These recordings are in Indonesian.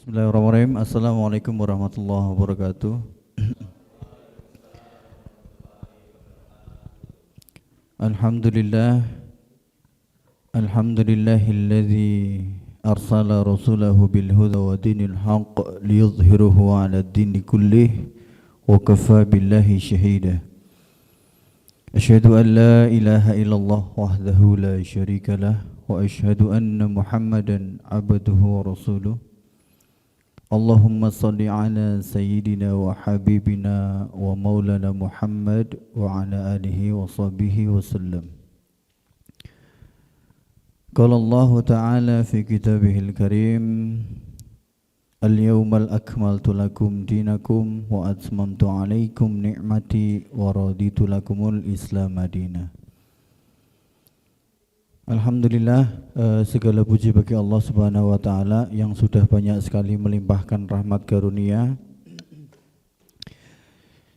Bismillahirrahmanirrahim. Assalamualaikum warahmatullahi wabarakatuh. Alhamdulillah. Alhamdulillahilladzi arsala rasulahu bil huda wa dinil haqq liyudhhirahu 'ala ad-dini kullih wa kafa billahi shahida. Asyhadu an la ilaha illallah wahdahu la syarika lah wa asyhadu anna Muhammadan 'abduhu wa rasuluh. Allahumma salli ala sayyidina wa habibina wa maulana Muhammad wa ala alihi wa sahbihi wa sallam. Qala Allah ta'ala fi kitabihil karim, Al-yawmal akmaltu lakum dinakum wa atmamtu alaikum ni'mati wa raditu lakumul islam madina. Alhamdulillah, segala puji bagi Allah Subhanahu wa taala yang sudah banyak sekali melimpahkan rahmat karunia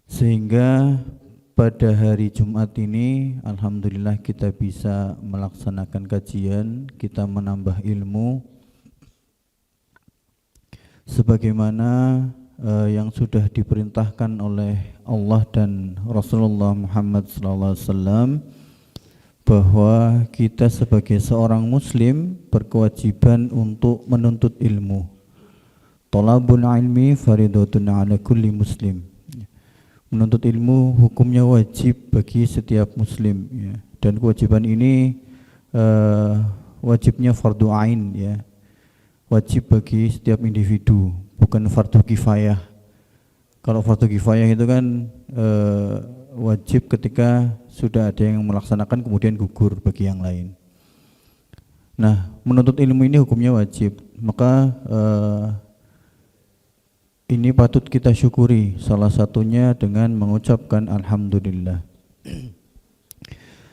sehingga pada hari Jumat ini alhamdulillah kita bisa melaksanakan kajian, kita menambah ilmu sebagaimana yang sudah diperintahkan oleh Allah dan Rasulullah Muhammad sallallahu alaihi wasallam, bahwa kita sebagai seorang muslim berkewajiban untuk menuntut ilmu. Thalabul ilmi faridatun ala kulli muslim. Menuntut ilmu hukumnya wajib bagi setiap muslim, ya. Dan kewajiban ini wajibnya fardu ain, ya. Wajib bagi setiap individu, bukan fardu kifayah. Kalau fardu kifayah itu kan wajib ketika sudah ada yang melaksanakan kemudian gugur bagi yang lain. Nah, menuntut ilmu ini hukumnya wajib. Maka ini patut kita syukuri, salah satunya dengan mengucapkan alhamdulillah.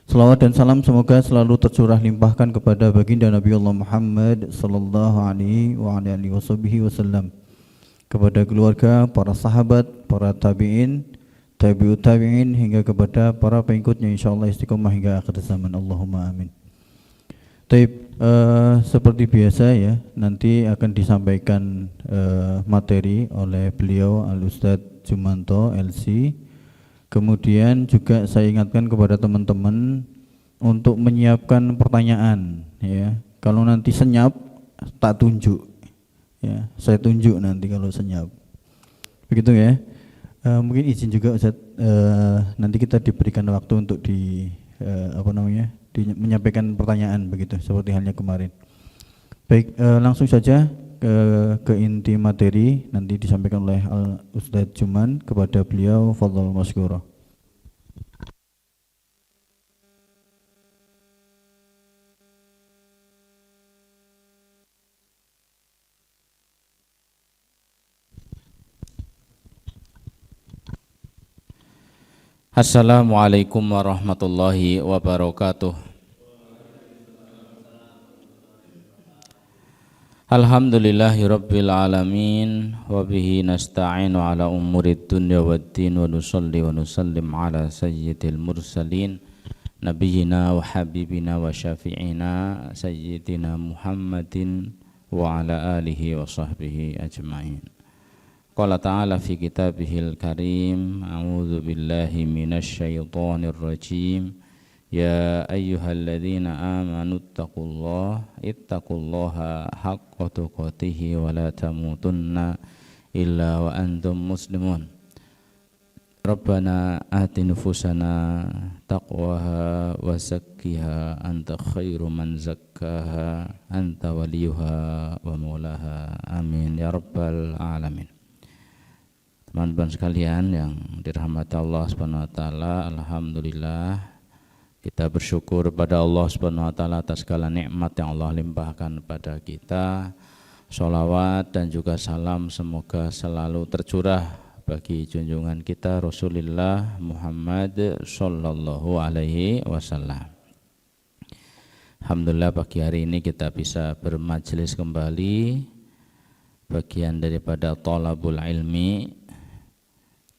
Salawat dan salam semoga selalu tercurah limpahkan kepada baginda Nabi Allah Muhammad sallallahu alaihi wasallam, kepada keluarga, para sahabat, para tabi'in, tabi'ut tabi'in hingga kepada para pengikutnya insyaallah istiqomah hingga akhir zaman. Allahumma amin. Taib, seperti biasa ya, nanti akan disampaikan materi oleh beliau Al-Ustadz Jumanto LC. Kemudian juga saya ingatkan kepada teman-teman untuk menyiapkan pertanyaan, ya. Kalau nanti senyap tak tunjuk, ya. Saya tunjuk nanti kalau senyap. Begitu ya. Mungkin izin juga Ustaz, nanti kita diberikan waktu untuk menyampaikan pertanyaan begitu seperti halnya kemarin. Baik, langsung saja ke inti materi nanti disampaikan oleh Ustadz Juman, kepada beliau fadhal masykurah. Assalamualaikum warahmatullahi wabarakatuh. Alhamdulillahi rabbil alamin, wa bihi nasta'inu ala umurid dunya waddin, wa nusalli wa nusallim ala sayyidil mursalin nabiyyina wa habibina wa syafi'ina sayyidina Muhammadin wa ala alihi wa sahbihi ajma'in. Qala ta'ala fi kitabihil karim, a'udzu billahi minasy syaithanir rajim. Ya ayyuhalladzina amanu ittaqullaha haqqa tuqatih wa la tamutunna illa wa antum muslimun. Rabbana ati nufusana taqwaha wa zakkiha anta khairu man zakkaha anta waliyuha wa maulaha. Amin ya rabbal alamin. Teman-teman sekalian yang dirahmati Allah Subhanahu wa taala, alhamdulillah kita bersyukur pada Allah Subhanahu wa taala atas segala nikmat yang Allah limpahkan pada kita. Sholawat dan juga salam semoga selalu tercurah bagi junjungan kita Rasulullah Muhammad sallallahu alaihi wasallam. Alhamdulillah pagi hari ini kita bisa bermajelis kembali, bagian daripada thalabul ilmi.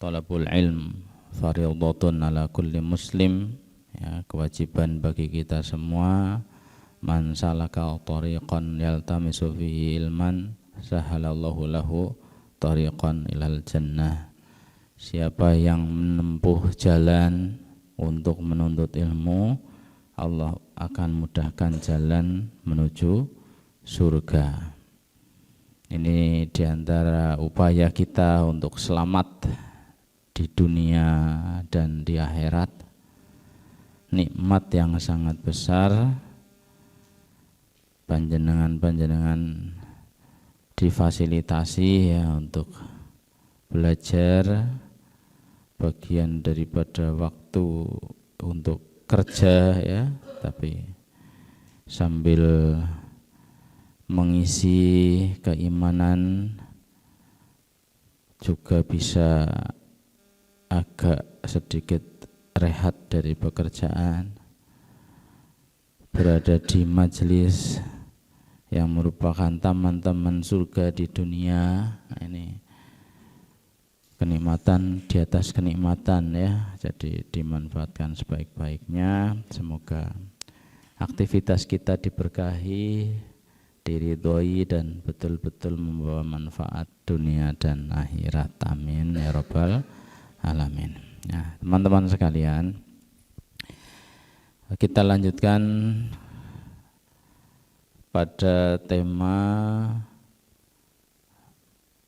Thalabul ilm fardhatun ala kulli muslim, ya, kewajiban bagi kita semua. Man salaka tariqan yaltamisu fihi ilman sahalallahu lahu tariqan ilal jannah. Siapa yang menempuh jalan untuk menuntut ilmu, Allah akan mudahkan jalan menuju surga. Ini diantara upaya kita untuk selamat di dunia dan di akhirat. Nikmat yang sangat besar, panjenengan difasilitasi ya untuk belajar, bagian daripada waktu untuk kerja ya, tapi sambil mengisi keimanan juga bisa agak sedikit rehat dari pekerjaan, berada di majelis yang merupakan taman-taman surga di dunia. Ini kenikmatan di atas kenikmatan ya, jadi dimanfaatkan sebaik-baiknya. Semoga aktivitas kita diberkahi, diridhoi dan betul-betul membawa manfaat dunia dan akhirat. Amin ya rabbal alamin. Nah, teman-teman sekalian, kita lanjutkan pada tema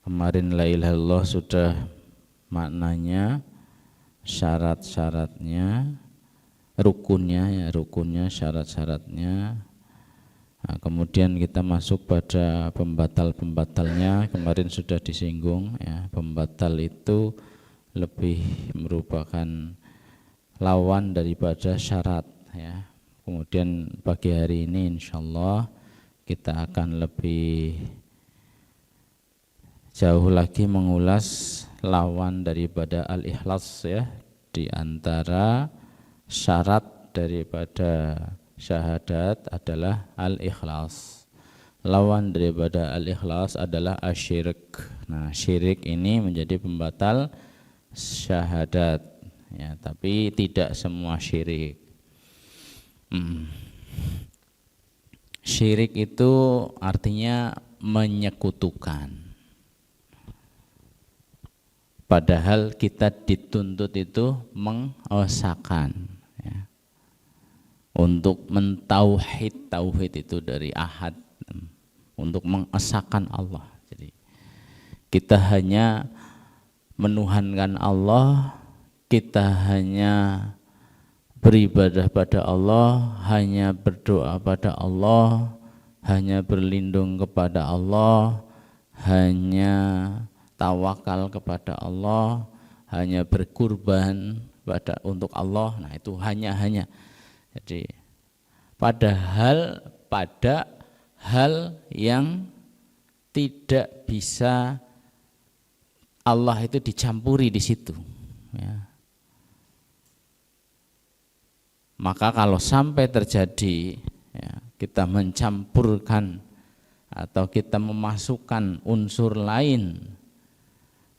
kemarin. La ilaha illallah sudah maknanya, syarat-syaratnya, rukunnya, syarat-syaratnya. Nah, kemudian kita masuk pada pembatal-pembatalnya. Kemarin sudah disinggung ya, pembatal itu lebih merupakan lawan daripada syarat ya. Kemudian pagi hari ini insyaallah kita akan lebih jauh lagi mengulas lawan daripada al-ikhlas ya. Di antara syarat daripada syahadat adalah al-ikhlas. Lawan daripada al-ikhlas adalah asyirik. Nah, syirik ini menjadi pembatal syahadat ya, tapi tidak semua syirik. Syirik itu artinya menyekutukan. Padahal kita dituntut itu mengesakan ya. Untuk mentauhid, tauhid itu dari ahad, untuk mengesahkan Allah. Jadi kita hanya menuhankan Allah, kita hanya beribadah pada Allah, hanya berdoa pada Allah, hanya berlindung kepada Allah, hanya tawakal kepada Allah, hanya berkurban untuk Allah. Nah, itu hanya. Jadi pada hal yang tidak bisa Allah itu dicampuri di situ ya. Maka kalau sampai terjadi ya, kita mencampurkan atau kita memasukkan unsur lain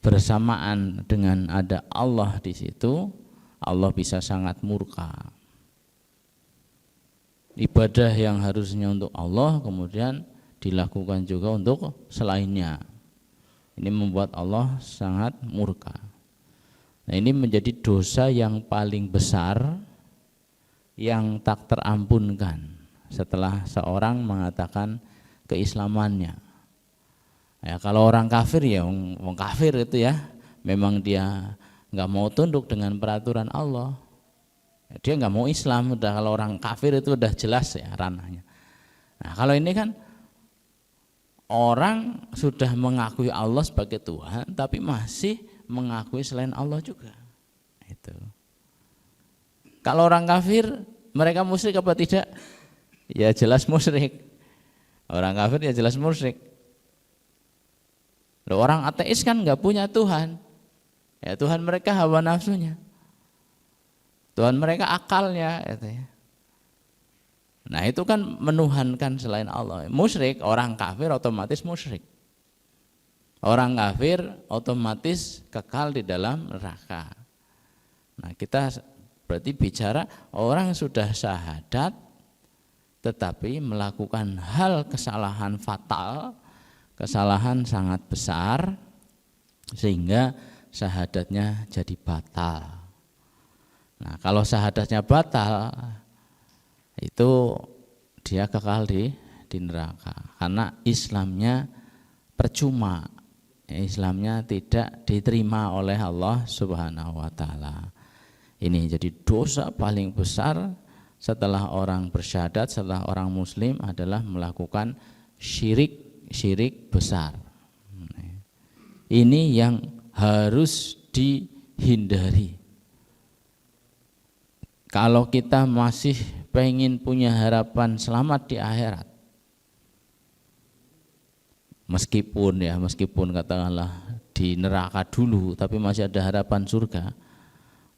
bersamaan dengan ada Allah di situ, Allah bisa sangat murka. Ibadah yang harusnya untuk Allah kemudian dilakukan juga untuk selainnya. Ini membuat Allah sangat murka. Nah, ini menjadi dosa yang paling besar yang tak terampunkan setelah seorang mengatakan keislamannya. Ya, kalau orang kafir ya wong kafir itu ya, memang dia nggak mau tunduk dengan peraturan Allah. Dia nggak mau Islam, udah. Kalau orang kafir itu udah jelas ya ranahnya. Nah, kalau ini kan orang sudah mengakui Allah sebagai Tuhan, tapi masih mengakui selain Allah juga. Itu. Kalau orang kafir, mereka musyrik apa tidak? Ya jelas musyrik. Orang kafir ya jelas musyrik. Loh, orang ateis kan nggak punya Tuhan. Ya Tuhan mereka hawa nafsunya. Tuhan mereka akalnya gitu ya. Nah, itu kan menuhankan selain Allah. Musyrik, orang kafir otomatis musyrik. Orang kafir otomatis kekal di dalam neraka. Nah, kita berarti bicara orang sudah syahadat tetapi melakukan hal kesalahan fatal, kesalahan sangat besar sehingga syahadatnya jadi batal. Nah, kalau syahadatnya batal itu dia kekal di neraka karena Islamnya percuma. Islamnya tidak diterima oleh Allah Subhanahu wa taala. Ini jadi dosa paling besar setelah orang bersyahadat, setelah orang muslim adalah melakukan syirik besar. Ini yang harus dihindari. Kalau kita masih pengen punya harapan selamat di akhirat, meskipun katakanlah di neraka dulu tapi masih ada harapan surga,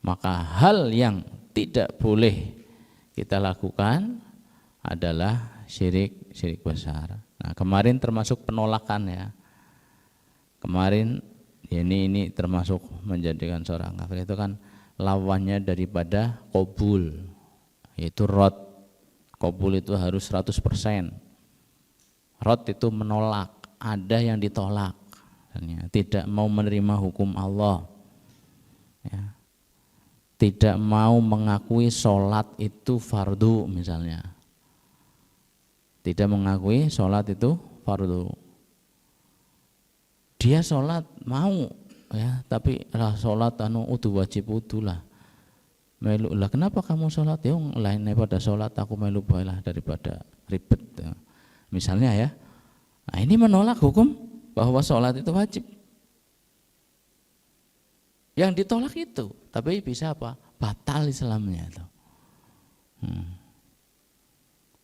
maka hal yang tidak boleh kita lakukan adalah syirik besar. Nah, kemarin termasuk penolakan ya. Kemarin ini termasuk menjadikan seorang kafir itu kan lawannya daripada qabul, yaitu rad. Qabul itu harus 100%. Rad itu menolak, ada yang ditolak, tidak mau menerima hukum Allah. Ya. Tidak mau mengakui sholat itu fardu misalnya, tidak mengakui sholat itu fardu. Dia sholat mau ya, tapi lah sholat udah wajib lah. Melu lah, kenapa kamu sholat? Ya lain daripada sholat aku melu baiklah daripada ribet. Ya. Misalnya ya, nah ini menolak hukum bahwa sholat itu wajib. Yang ditolak itu, tapi bisa apa? Batal Islamnya itu.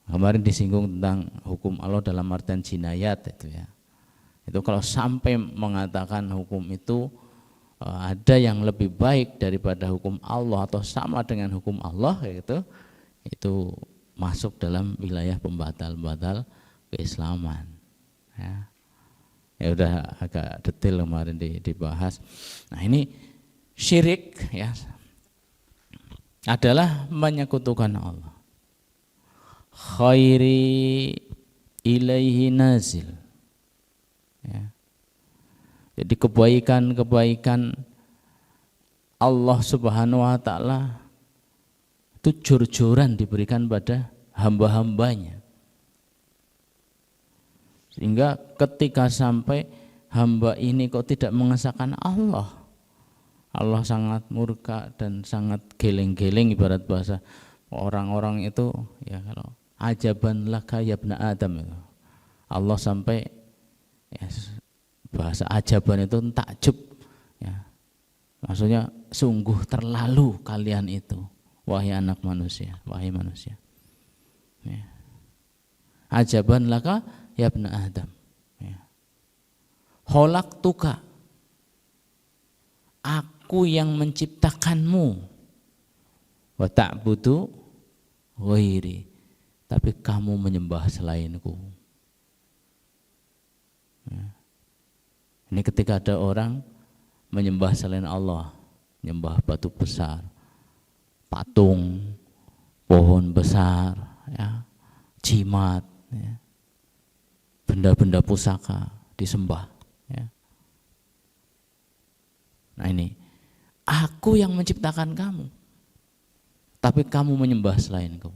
Kemarin disinggung tentang hukum Allah dalam artian jinayat itu ya. Itu kalau sampai mengatakan hukum itu ada yang lebih baik daripada hukum Allah atau sama dengan hukum Allah itu masuk dalam wilayah pembatal keislaman. Ya udah agak detail kemarin dibahas. Nah ini syirik ya adalah menyekutukan Allah. Khairi ilaihi nazil. Ya. Jadi kebaikan Allah Subhanahu wa taala itu jor-joran diberikan pada hamba-hambanya. Sehingga ketika sampai hamba ini kok tidak mengesahkan Allah sangat murka dan sangat geleng-geleng, ibarat bahasa orang-orang itu ya, kalau ajaban laka ya ibna Adam itu. Allah sampai ya, bahasa ajaban itu takjub ya. Maksudnya sungguh terlalu kalian itu wahai anak manusia, wahai manusia. Ya. Ajaban laka ya ibna Adam. Ya. Khalaqtuka, aku yang menciptakanmu, wa ta'budu ghairi, tapi kamu menyembah selainku. Ya. Ini ketika ada orang menyembah selain Allah, menyembah batu besar, patung, pohon besar, ya, jimat, ya, benda-benda pusaka disembah. Ya. Nah ini, aku yang menciptakan kamu, tapi kamu menyembah selainku.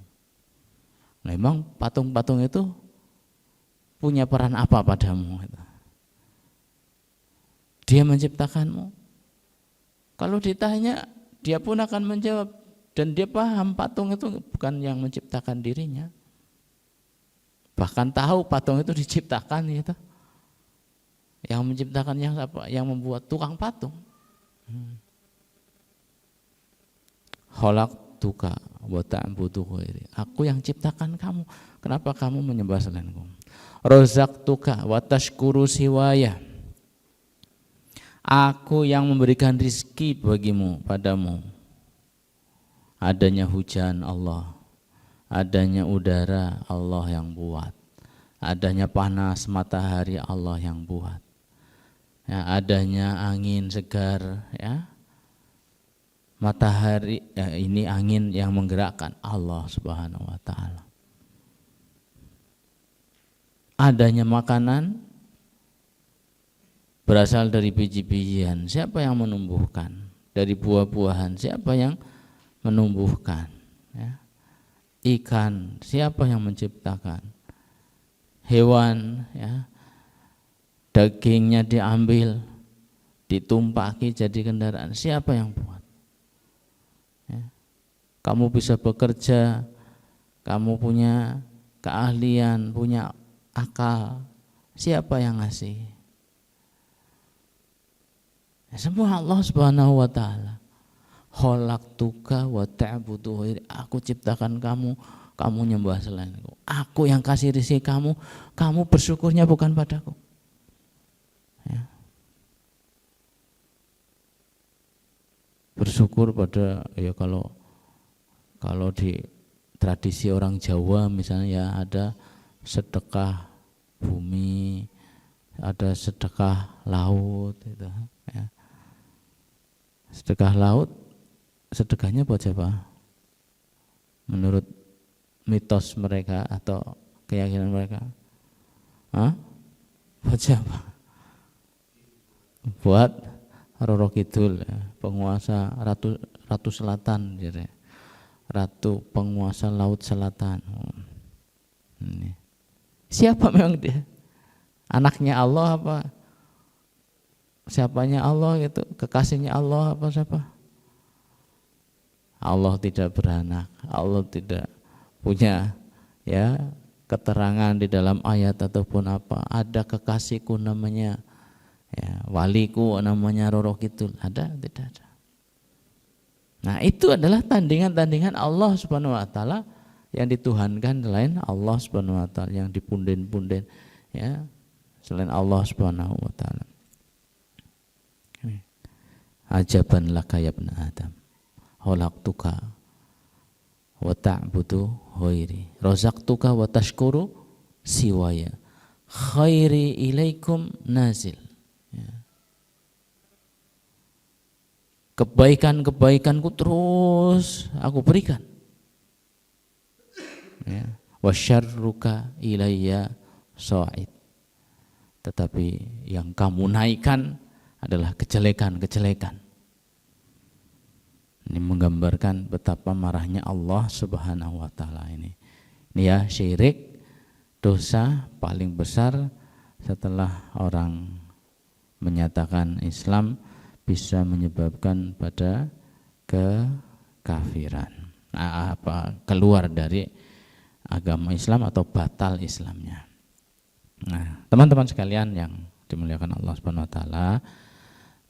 Nah memang patung-patung itu punya peran apa padamu? Dia menciptakanmu. Kalau ditanya, dia pun akan menjawab, dan dia paham patung itu bukan yang menciptakan dirinya. Bahkan tahu patung itu diciptakan gitu. Yang menciptakan yang apa? Yang membuat tukang patung. Khalaqtuka wa ta'budu ghairi. Aku yang ciptakan kamu. Kenapa kamu menyembah selainku? Razaqtuka wa tashkuru siwaya. Aku yang memberikan rizki bagimu, padamu. Adanya hujan Allah, adanya udara Allah yang buat, adanya panas matahari Allah yang buat, ya, adanya angin segar, ya, matahari, ya, ini angin yang menggerakkan Allah Subhanahu wa taala. Adanya makanan berasal dari biji-bijian, siapa yang menumbuhkan? Dari buah-buahan, siapa yang menumbuhkan? Ya. Ikan, siapa yang menciptakan? Hewan, ya, dagingnya diambil, ditumpaki jadi kendaraan, siapa yang buat? Ya. Kamu bisa bekerja, kamu punya keahlian, punya akal, siapa yang ngasih? Semua Allah Subhanahu wa taala. Khalaqtuka wa ta'budu ghairi. Aku ciptakan kamu, kamu nyembah selainku. Aku yang kasih rezeki kamu, kamu bersyukurnya bukan padaku. Ya. Bersyukur pada, ya kalau di tradisi orang Jawa misalnya, ya ada sedekah bumi, ada sedekah laut gitu, ya. Sedekah laut, sedekahnya buat siapa? Menurut mitos mereka atau keyakinan mereka? Hah? Buat siapa? Buat Roro Kidul, ya, penguasa Ratu Selatan, gitu. Ratu penguasa Laut Selatan. Ini. Siapa memang dia? Anaknya Allah apa? Siapanya Allah gitu? Kekasihnya Allah apa siapa? Allah tidak beranak, Allah tidak punya, ya, keterangan di dalam ayat ataupun apa. Ada kekasihku namanya, ya, waliku namanya Roro Kidul. Ada? Tidak ada. Nah, itu adalah tandingan-tandingan Allah Subhanahu wa taala yang dituhankan selain Allah Subhanahu wa taala, yang dipunden-punden, ya, selain Allah Subhanahu wa taala. Ajaban laka ya ibn Adam, khalaqtuka wa ta'budu ghairi, razaqtuka wa tashkuru siwaya, khairi ilaikum nazil. Ya. Kebaikan-kebaikanku terus aku berikan. Ya. Wa syarruka ilayya sa'id. Tetapi yang kamu naikkan adalah kejelekan-kejelekan. Ini menggambarkan betapa marahnya Allah Subhanahu wa taala ini. Ini ya, syirik, dosa paling besar setelah orang menyatakan Islam, bisa menyebabkan pada kekafiran. Nah, keluar dari agama Islam atau batal Islamnya. Nah, teman-teman sekalian yang dimuliakan Allah Subhanahu wa taala,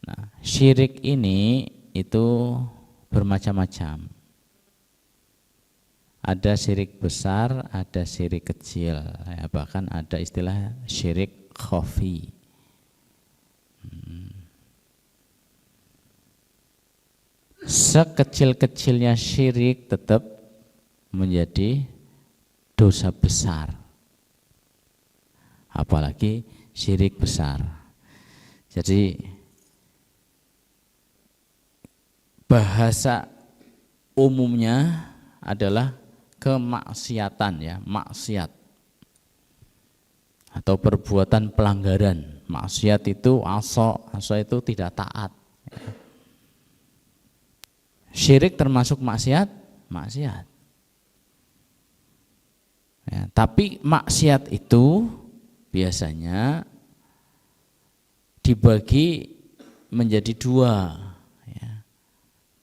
nah, syirik ini itu bermacam-macam. Ada syirik besar, ada syirik kecil, ya, bahkan ada istilah syirik khafi. Sekecil-kecilnya syirik tetap menjadi dosa besar, apalagi syirik besar. Jadi bahasa umumnya adalah kemaksiatan, ya, maksiat atau perbuatan pelanggaran. Maksiat itu aso itu tidak taat. Syirik termasuk maksiat. Ya, tapi maksiat itu biasanya dibagi menjadi dua, ya,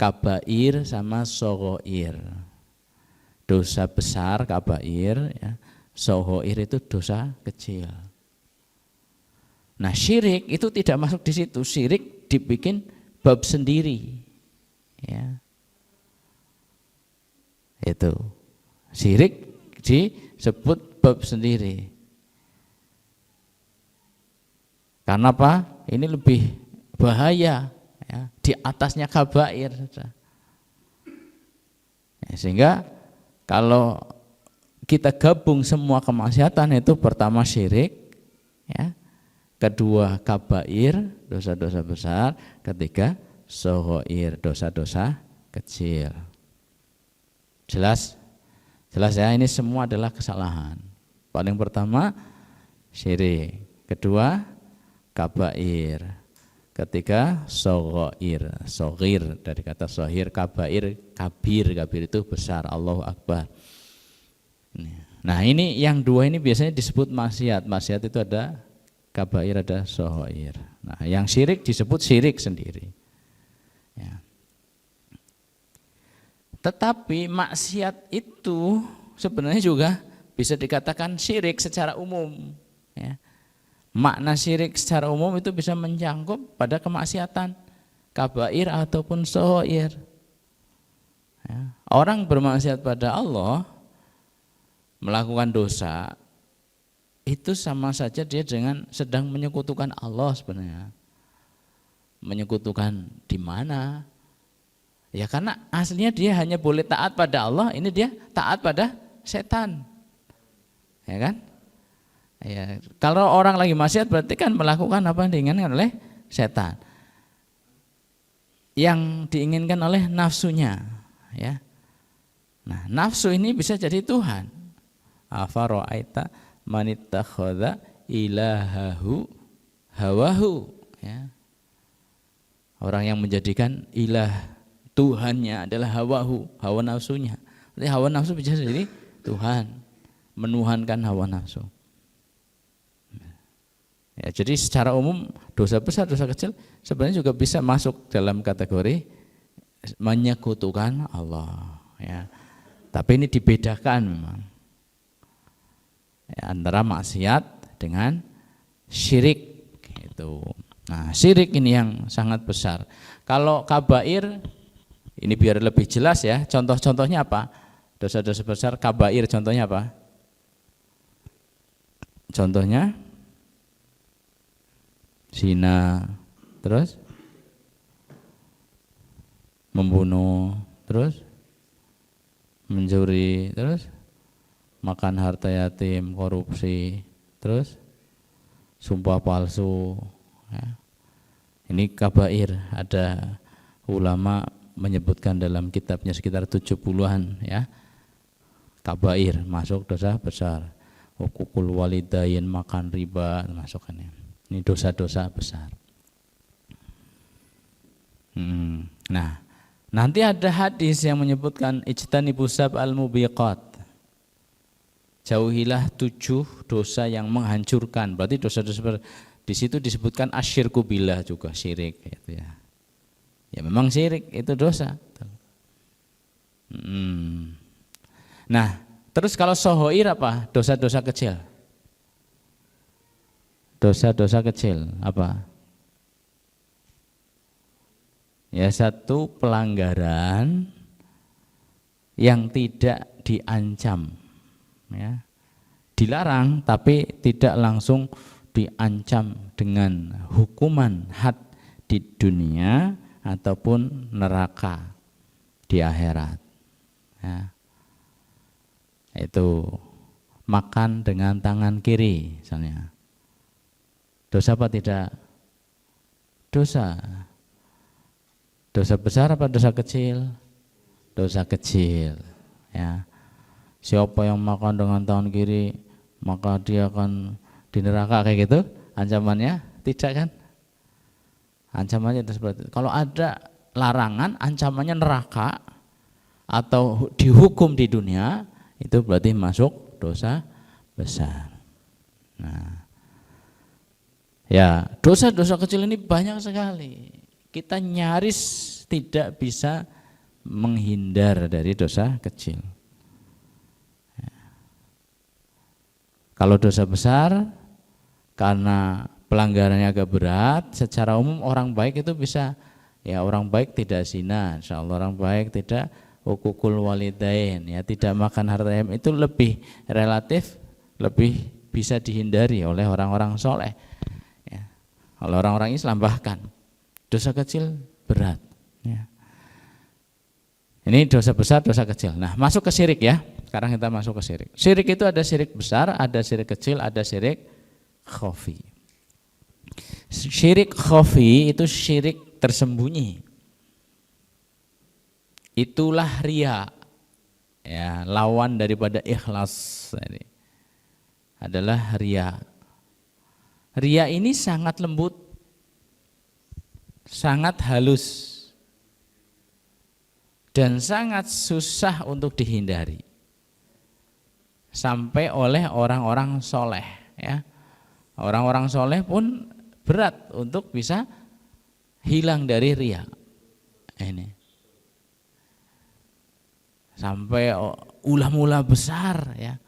kabair sama shaghair. Dosa besar kabair, ya, shaghair itu dosa kecil. Nah, syirik itu tidak masuk di situ. Syirik dibikin bab sendiri, ya. Itu syirik disebut bab sendiri. Karena apa? Ini lebih bahaya, ya, di atasnya kabair. Ya, sehingga kalau kita gabung semua kemaksiatan itu, pertama syirik, ya, kedua kabair, dosa-dosa besar, ketiga shaghair, dosa-dosa kecil. Jelas ya, ini semua adalah kesalahan. Paling pertama syirik, kedua kabair. Ketika soghair, soghir dari kata sohir, kabair, kabir itu besar, Allahu Akbar. Nah ini yang dua ini biasanya disebut maksiat. Maksiat itu ada kabair, ada soghair. Nah yang syirik disebut syirik sendiri. Ya. Tetapi maksiat itu sebenarnya juga bisa dikatakan syirik secara umum. Ya. Makna syirik secara umum itu bisa mencakup pada kemaksiatan, kabair ataupun soghair. Ya. Orang bermaksiat pada Allah, melakukan dosa, itu sama saja dia dengan sedang menyekutukan Allah sebenarnya. Menyekutukan di mana? Ya karena aslinya dia hanya boleh taat pada Allah, ini dia taat pada setan. Ya kan? Ya, kalau orang lagi maksiat berarti kan melakukan apa yang diinginkan oleh setan. Yang diinginkan oleh nafsunya, ya. Nah, nafsu ini bisa jadi Tuhan. Afara'aita man ittakhadha ilahahu hawahu, ya. Orang yang menjadikan ilah Tuhannya adalah hawahu, hawa nafsunya. Jadi hawa nafsu bisa jadi Tuhan, menuhankan hawa nafsu. Ya, jadi secara umum dosa besar, dosa kecil sebenarnya juga bisa masuk dalam kategori menyekutukan Allah. Ya. Tapi ini dibedakan memang ya, antara maksiat dengan syirik. Gitu. Nah, syirik ini yang sangat besar. Kalau kabair ini biar lebih jelas ya, contoh-contohnya apa? Dosa-dosa besar kabair contohnya apa? Contohnya zina, terus membunuh, terus mencuri, terus makan harta yatim, korupsi, terus sumpah palsu. Ya. Ini kabair, ada ulama menyebutkan dalam kitabnya sekitar 70-an ya. Kabair masuk dosa besar. Hukukul walidain, makan riba masukkannya. Ini dosa-dosa besar. Nah, nanti ada hadis yang menyebutkan ijtanibus sab'al mubiqat. Jauhilah 7 dosa yang menghancurkan. Berarti dosa-dosa di situ disebutkan asyirku billah juga syirik gitu ya. Ya memang syirik itu dosa. Nah, terus kalau soghair apa? Dosa-dosa kecil. Dosa-dosa kecil apa? Ya satu pelanggaran yang tidak diancam, ya. Dilarang tapi tidak langsung diancam dengan hukuman had di dunia ataupun neraka di akhirat. Ya. Itu makan dengan tangan kiri misalnya. Dosa apa tidak? Dosa. Dosa besar apa dosa kecil? Dosa kecil. Ya. Siapa yang makan dengan tangan kiri maka dia akan di neraka kayak gitu? Ancamannya tidak kan? Ancamannya itu seperti itu. Kalau ada larangan, ancamannya neraka atau dihukum di dunia, itu berarti masuk dosa besar. Nah, ya dosa-dosa kecil ini banyak sekali. Kita nyaris tidak bisa menghindar dari dosa kecil. Ya. Kalau dosa besar, karena pelanggarannya agak berat, secara umum orang baik itu bisa, ya orang baik tidak zina, insyaallah orang baik tidak hukukul walidain, ya tidak makan harta yatim, itu lebih relatif, lebih bisa dihindari oleh orang-orang soleh, ya. Oleh orang-orang Islam bahkan dosa kecil berat, ya. Ini dosa besar, dosa kecil. Nah masuk ke syirik ya, sekarang kita masuk ke syirik. Syirik itu ada syirik besar, ada syirik kecil, ada syirik khafi. Syirik khafi itu syirik tersembunyi. Itulah riya. Ya, lawan daripada ikhlas ini adalah riya. Riya ini sangat lembut, sangat halus, dan sangat susah untuk dihindari. Sampai oleh orang-orang soleh, ya. Orang-orang soleh pun berat untuk bisa hilang dari riya. Ini sampai ulama-ulama besar, ya,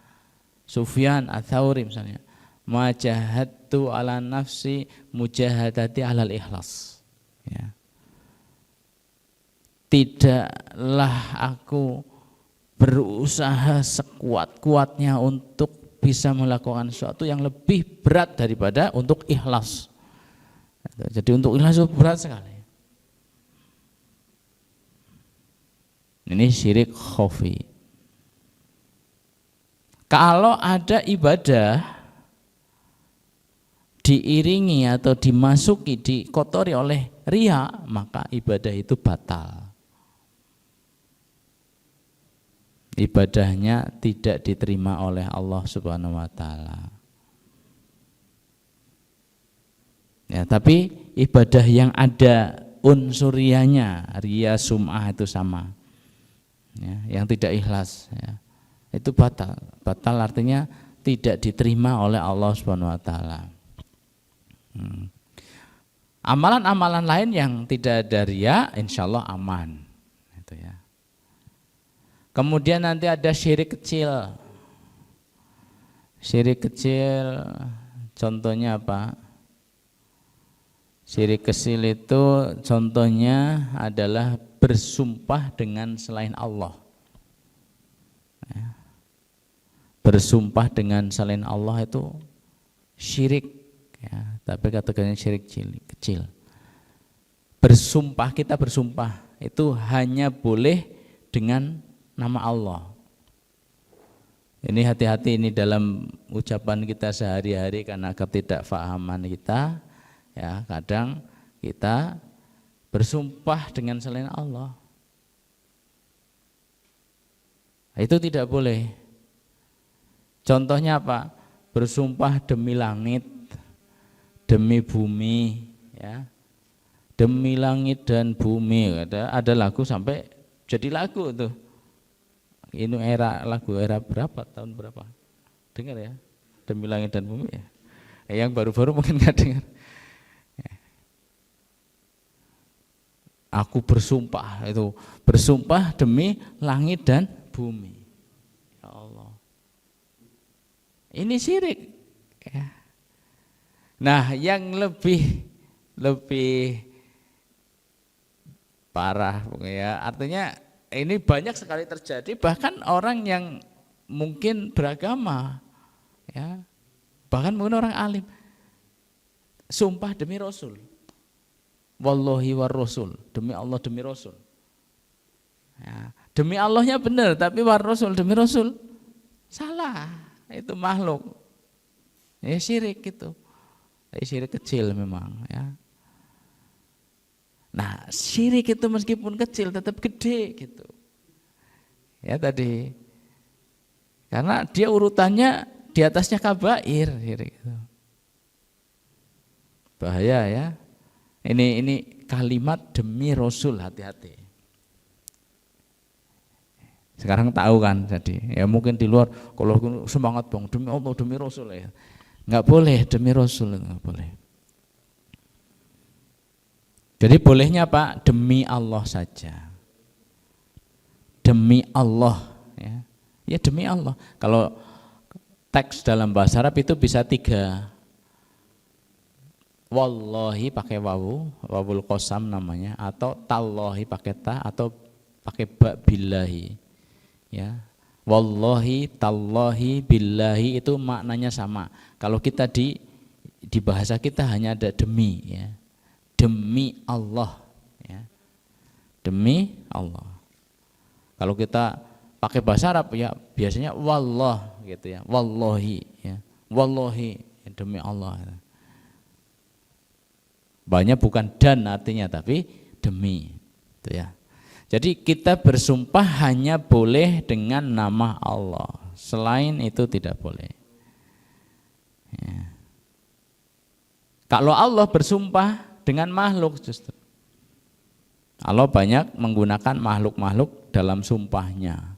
Sufyan Ats-Tsauri misalnya, majahadtu ala nafsi mujahadati alal ikhlas, ya. Tidaklah aku berusaha sekuat-kuatnya untuk bisa melakukan sesuatu yang lebih berat daripada untuk ikhlas. Jadi untuk ikhlas itu berat sekali. Ini syirik khafi. Kalau ada ibadah diiringi atau dimasuki, dikotori oleh riya, maka ibadah itu batal. Ibadahnya tidak diterima oleh Allah Subhanahu wa taala. Ya, tapi ibadah yang ada unsur riyanya, riya sum'ah itu sama. Ya, yang tidak ikhlas, ya, itu batal. Batal artinya tidak diterima oleh Allah Subhanahu wa taala. Amalan-amalan lain yang tidak ada riya insyaallah aman. Itu ya. Kemudian nanti ada syirik kecil. Syirik kecil contohnya apa? Syirik kecil itu contohnya adalah bersumpah dengan selain Allah. Bersumpah dengan selain Allah itu syirik, ya, tapi kategorinya syirik kecil. Bersumpah, kita bersumpah itu hanya boleh dengan nama Allah. Ini hati-hati ini dalam ucapan kita sehari-hari karena ketidakfahaman kita, ya, kadang kita bersumpah dengan selain Allah. Itu tidak boleh. Contohnya apa? Bersumpah demi langit, demi bumi, ya. Demi langit dan bumi. Ada lagu sampai jadi lagu tuh. Ini lagu era berapa, tahun berapa? Dengar ya, demi langit dan bumi ya. Yang baru-baru mungkin nggak dengar. Aku bersumpah, itu bersumpah demi langit dan bumi. Ya Allah, ini syirik. Ya. Nah, yang lebih parah, ya, artinya ini banyak sekali terjadi, bahkan orang yang mungkin beragama, ya, bahkan mungkin orang alim, sumpah demi Rasul, wallahi war Rasul, demi Allah demi Rasul, ya, demi Allahnya benar, tapi war Rasul demi Rasul salah, itu makhluk, ya syirik itu, syirik kecil memang, ya. Nah, syirik itu meskipun kecil tetap gede gitu. Ya tadi. Karena dia urutannya di atasnya kabair, syirik itu. Bahaya ya. Ini kalimat demi Rasul, hati-hati. Sekarang tahu kan jadi. Ya mungkin di luar kalau semangat dong demi Allah demi Rasul ya. Enggak boleh demi Rasul, enggak boleh. Jadi bolehnya Pak demi Allah saja, demi Allah, ya, ya demi Allah. Kalau teks dalam bahasa Arab itu bisa 3, wallahi pakai wawul qasam namanya, atau tallahi pakai ta, atau pakai ba billahi, ya. Wallahi, tallahi, billahi itu maknanya sama. Kalau kita di bahasa kita hanya ada demi, ya. Demi Allah, ya. Demi Allah. Kalau kita pakai bahasa Arab ya biasanya wallah gitu ya, wallahi ya, wallahi ya, demi Allah. Banyak bukan dan artinya tapi demi, gitu ya. Jadi kita bersumpah hanya boleh dengan nama Allah, selain itu tidak boleh. Ya. Kalau Allah bersumpah dengan makhluk justru. Allah banyak menggunakan makhluk-makhluk dalam sumpahnya.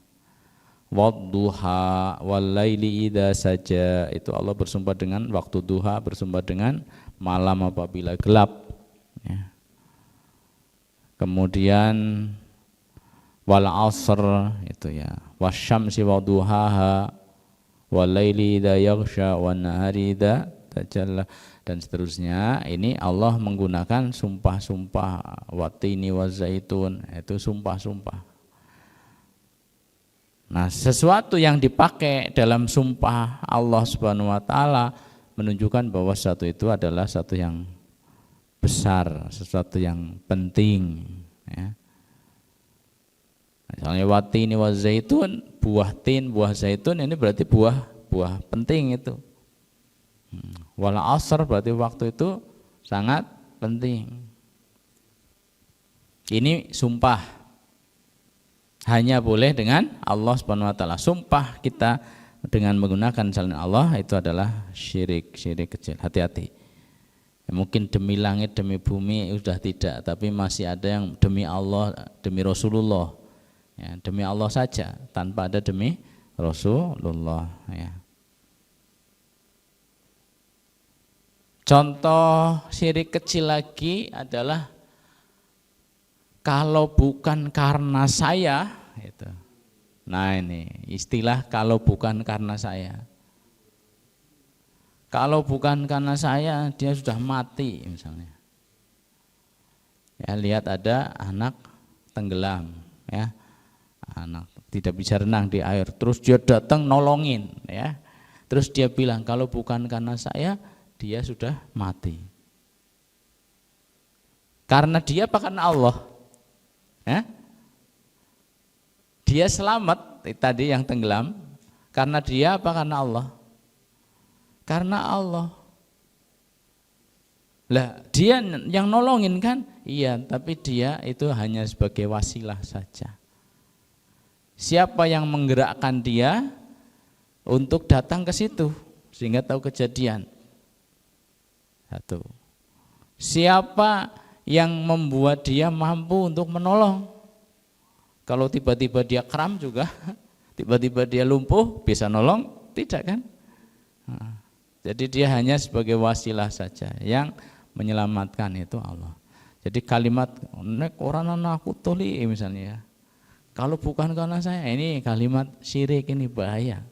Wadduha walaili idza saja, itu Allah bersumpah dengan waktu duha, bersumpah dengan malam apabila gelap. Ya. Kemudian wal asr itu ya, wasyamsi wadduhaha walaili idza yaghsha wan nahari idza tajalla dan seterusnya. Ini Allah menggunakan sumpah-sumpah, watini wazaitun, itu sumpah-sumpah. Nah, sesuatu yang dipakai dalam sumpah Allah Subhanahu wa taala menunjukkan bahwa sesuatu itu adalah sesuatu yang besar, sesuatu yang penting, ya. Misalnya watini wazaitun, buah tin, buah zaitun, ini berarti buah penting itu. Wal asr berarti waktu itu sangat penting. Ini sumpah hanya boleh dengan Allah Subhanahu wa taala. Sumpah kita dengan menggunakan selain Allah itu adalah syirik kecil. Hati-hati. Ya, mungkin demi langit, demi bumi sudah tidak, tapi masih ada yang demi Allah, demi Rasulullah. Ya, demi Allah saja tanpa ada demi Rasulullah, ya. Contoh syirik kecil lagi adalah kalau bukan karena saya, itu. Nah ini istilah kalau bukan karena saya. Kalau bukan karena saya, dia sudah mati misalnya. Ya, lihat ada anak tenggelam, ya, anak tidak bisa renang di air, terus dia datang nolongin, ya, terus dia bilang kalau bukan karena saya, dia sudah mati. Karena dia apa karena Allah? Ya? Dia selamat tadi yang tenggelam karena dia apa karena Allah? Karena Allah. Lah dia yang nolongin kan? Iya, tapi dia itu hanya sebagai wasilah saja. Siapa yang menggerakkan dia untuk datang ke situ sehingga tahu kejadian? Satu. Siapa yang membuat dia mampu untuk menolong? Kalau tiba-tiba dia kram juga, tiba-tiba dia lumpuh, bisa nolong? Tidak kan? Nah, jadi dia hanya sebagai wasilah saja, yang menyelamatkan itu Allah. Jadi kalimat nek orang aku tuli misalnya ya, kalau bukan karena saya, ini kalimat syirik, ini bahaya.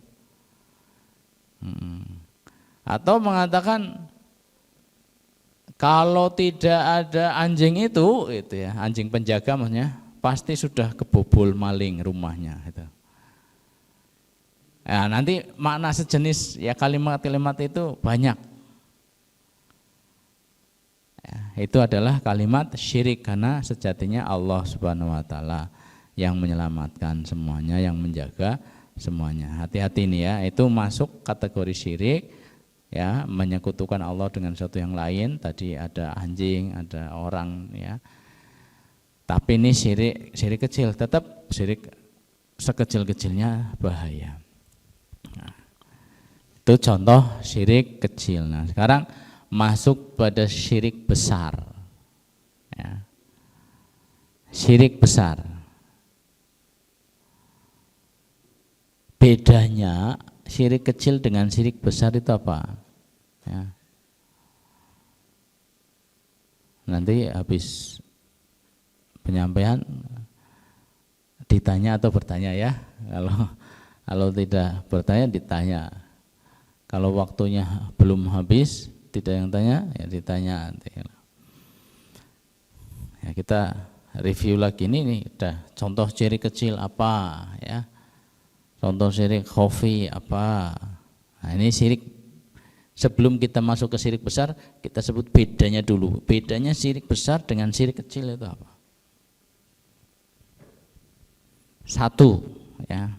Atau mengatakan kalau tidak ada anjing itu ya, anjing penjaga maksudnya, pasti sudah kebobol maling rumahnya. Gitu. Ya, nanti makna sejenis ya kalimat-kalimat itu banyak. Ya, itu adalah kalimat syirik karena sejatinya Allah Subhanahu wa taala yang menyelamatkan semuanya, yang menjaga semuanya. Hati-hati nih ya, itu masuk kategori syirik. Ya, menyekutukan Allah dengan sesuatu yang lain. Tadi ada anjing, ada orang, ya. Tapi ini syirik kecil, tetap syirik sekecil-kecilnya bahaya. Nah, itu contoh syirik kecil. Nah, sekarang masuk pada syirik besar. Ya. Syirik besar. Bedanya syirik kecil dengan syirik besar itu apa? Ya. Nanti habis penyampaian ditanya atau bertanya ya. Kalau tidak bertanya ditanya. Kalau waktunya belum habis tidak yang tanya ya ditanya nanti. Ya, kita review lagi ini udah contoh syirik kecil apa ya. Contoh syirik khafi apa. Nah, ini syirik. Sebelum kita masuk ke syirik besar, kita sebut bedanya dulu. Bedanya syirik besar dengan syirik kecil itu apa? Satu, ya.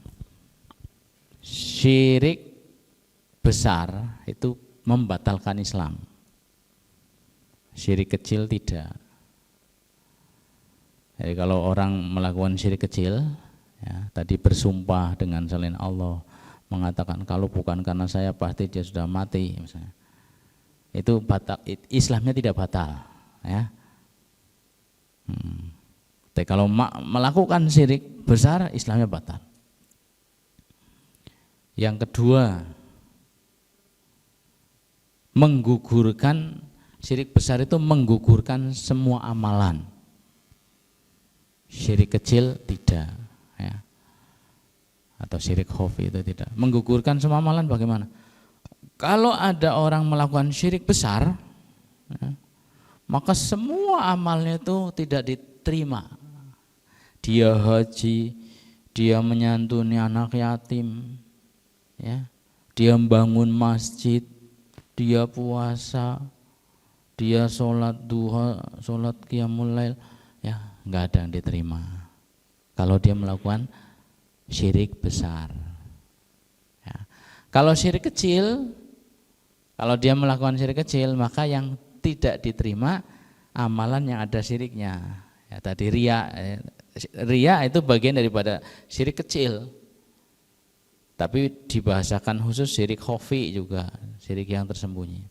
Syirik besar itu membatalkan Islam. Syirik kecil tidak. Jadi kalau orang melakukan syirik kecil, ya, tadi bersumpah dengan selain Allah, mengatakan kalau bukan karena saya pasti dia sudah mati misalnya. itu batal, Islamnya tidak batal, ya. Tapi kalau melakukan syirik besar, Islamnya batal. Yang kedua, menggugurkan, syirik besar itu menggugurkan semua amalan. Syirik kecil tidak, ya. Atau syirik khafi itu tidak. Menggugurkan semua amalan bagaimana? Kalau ada orang melakukan syirik besar, ya, maka semua amalnya itu tidak diterima. Dia haji, dia menyantuni anak yatim, ya, dia membangun masjid, dia puasa, dia sholat duha, sholat qiyamul lail, ya nggak ada yang diterima. Kalau dia melakukan syirik besar, ya. Kalau syirik kecil, kalau dia melakukan syirik kecil, maka yang tidak diterima amalan yang ada syiriknya. Ya, tadi riya, riya itu bagian daripada syirik kecil. Tapi dibahasakan khusus syirik khafi juga, syirik yang tersembunyi.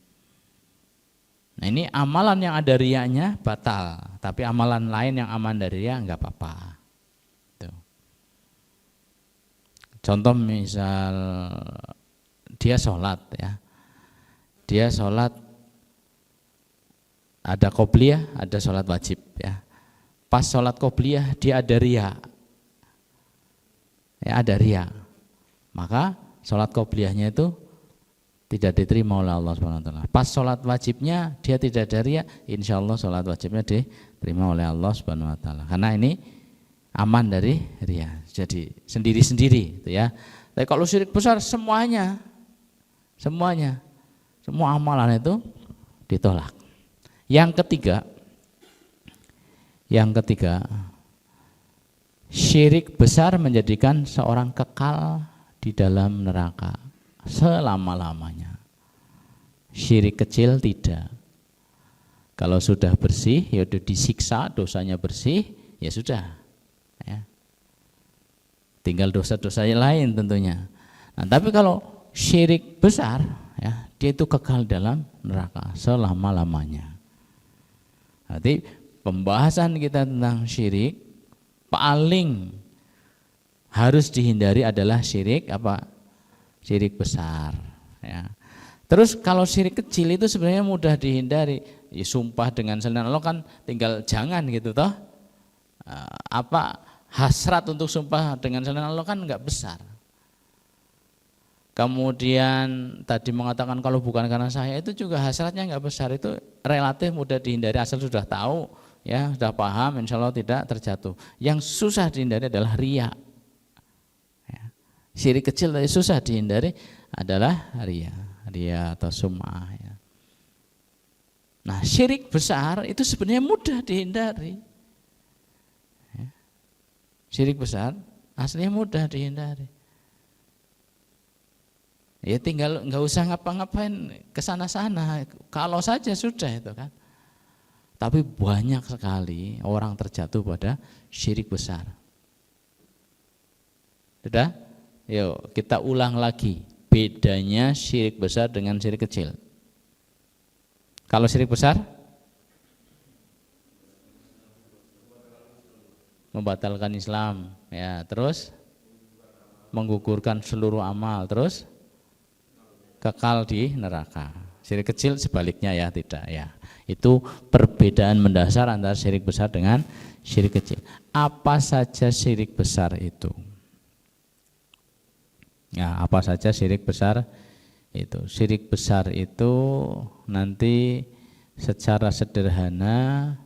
Nah ini amalan yang ada riyanya batal, tapi amalan lain yang aman dari riya enggak apa-apa. Tuh. Contoh misal dia sholat, ya, dia sholat ada qobliyah, ada sholat wajib, ya. Pas sholat qobliyah dia ada riya, ya, ada riya, maka sholat qobliyahnya itu tidak diterima oleh Allah SWT. Pas sholat wajibnya dia tidak ada riya, insya Allah sholat wajibnya diterima oleh Allah SWT. Karena ini aman dari riya, jadi sendiri-sendiri, ya. Tapi kalau syirik besar semuanya, semua amalan itu ditolak. Yang ketiga, syirik besar menjadikan seorang kekal di dalam neraka selama-lamanya. Syirik kecil tidak. Kalau sudah bersih, ya sudah disiksa, dosanya bersih, ya sudah, ya. Tinggal dosa-dosa yang lain tentunya. Nah, tapi kalau syirik besar, ya, dia itu kekal dalam neraka selama-lamanya. Nanti pembahasan kita tentang syirik paling harus dihindari adalah syirik apa? Syirik besar, ya. Terus kalau syirik kecil itu sebenarnya mudah dihindari. Ya, sumpah dengan selain Allah kan tinggal jangan gitu toh. Apa hasrat untuk sumpah dengan selain Allah kan enggak besar. Kemudian tadi mengatakan kalau bukan karena saya, itu juga hasratnya enggak besar, itu relatif mudah dihindari asal sudah tahu, ya, sudah paham, insya Allah tidak terjatuh. Yang susah dihindari adalah riya. Ya. Syirik kecil yang susah dihindari adalah riya atau sum'ah, ya. Nah syirik besar itu sebenarnya mudah dihindari, ya. Syirik besar aslinya mudah dihindari. Ya tinggal nggak usah ngapa-ngapain kesana-sana, kalau saja sudah itu kan. Tapi banyak sekali orang terjatuh pada syirik besar. Sudah? Yuk kita ulang lagi bedanya syirik besar dengan syirik kecil. Kalau syirik besar membatalkan Islam, ya, terus menggugurkan seluruh amal, terus kekal di neraka. Syirik kecil sebaliknya, ya, tidak, ya. Itu perbedaan mendasar antara syirik besar dengan syirik kecil. Apa saja syirik besar itu? Ya, apa saja syirik besar itu? Syirik besar itu nanti secara sederhana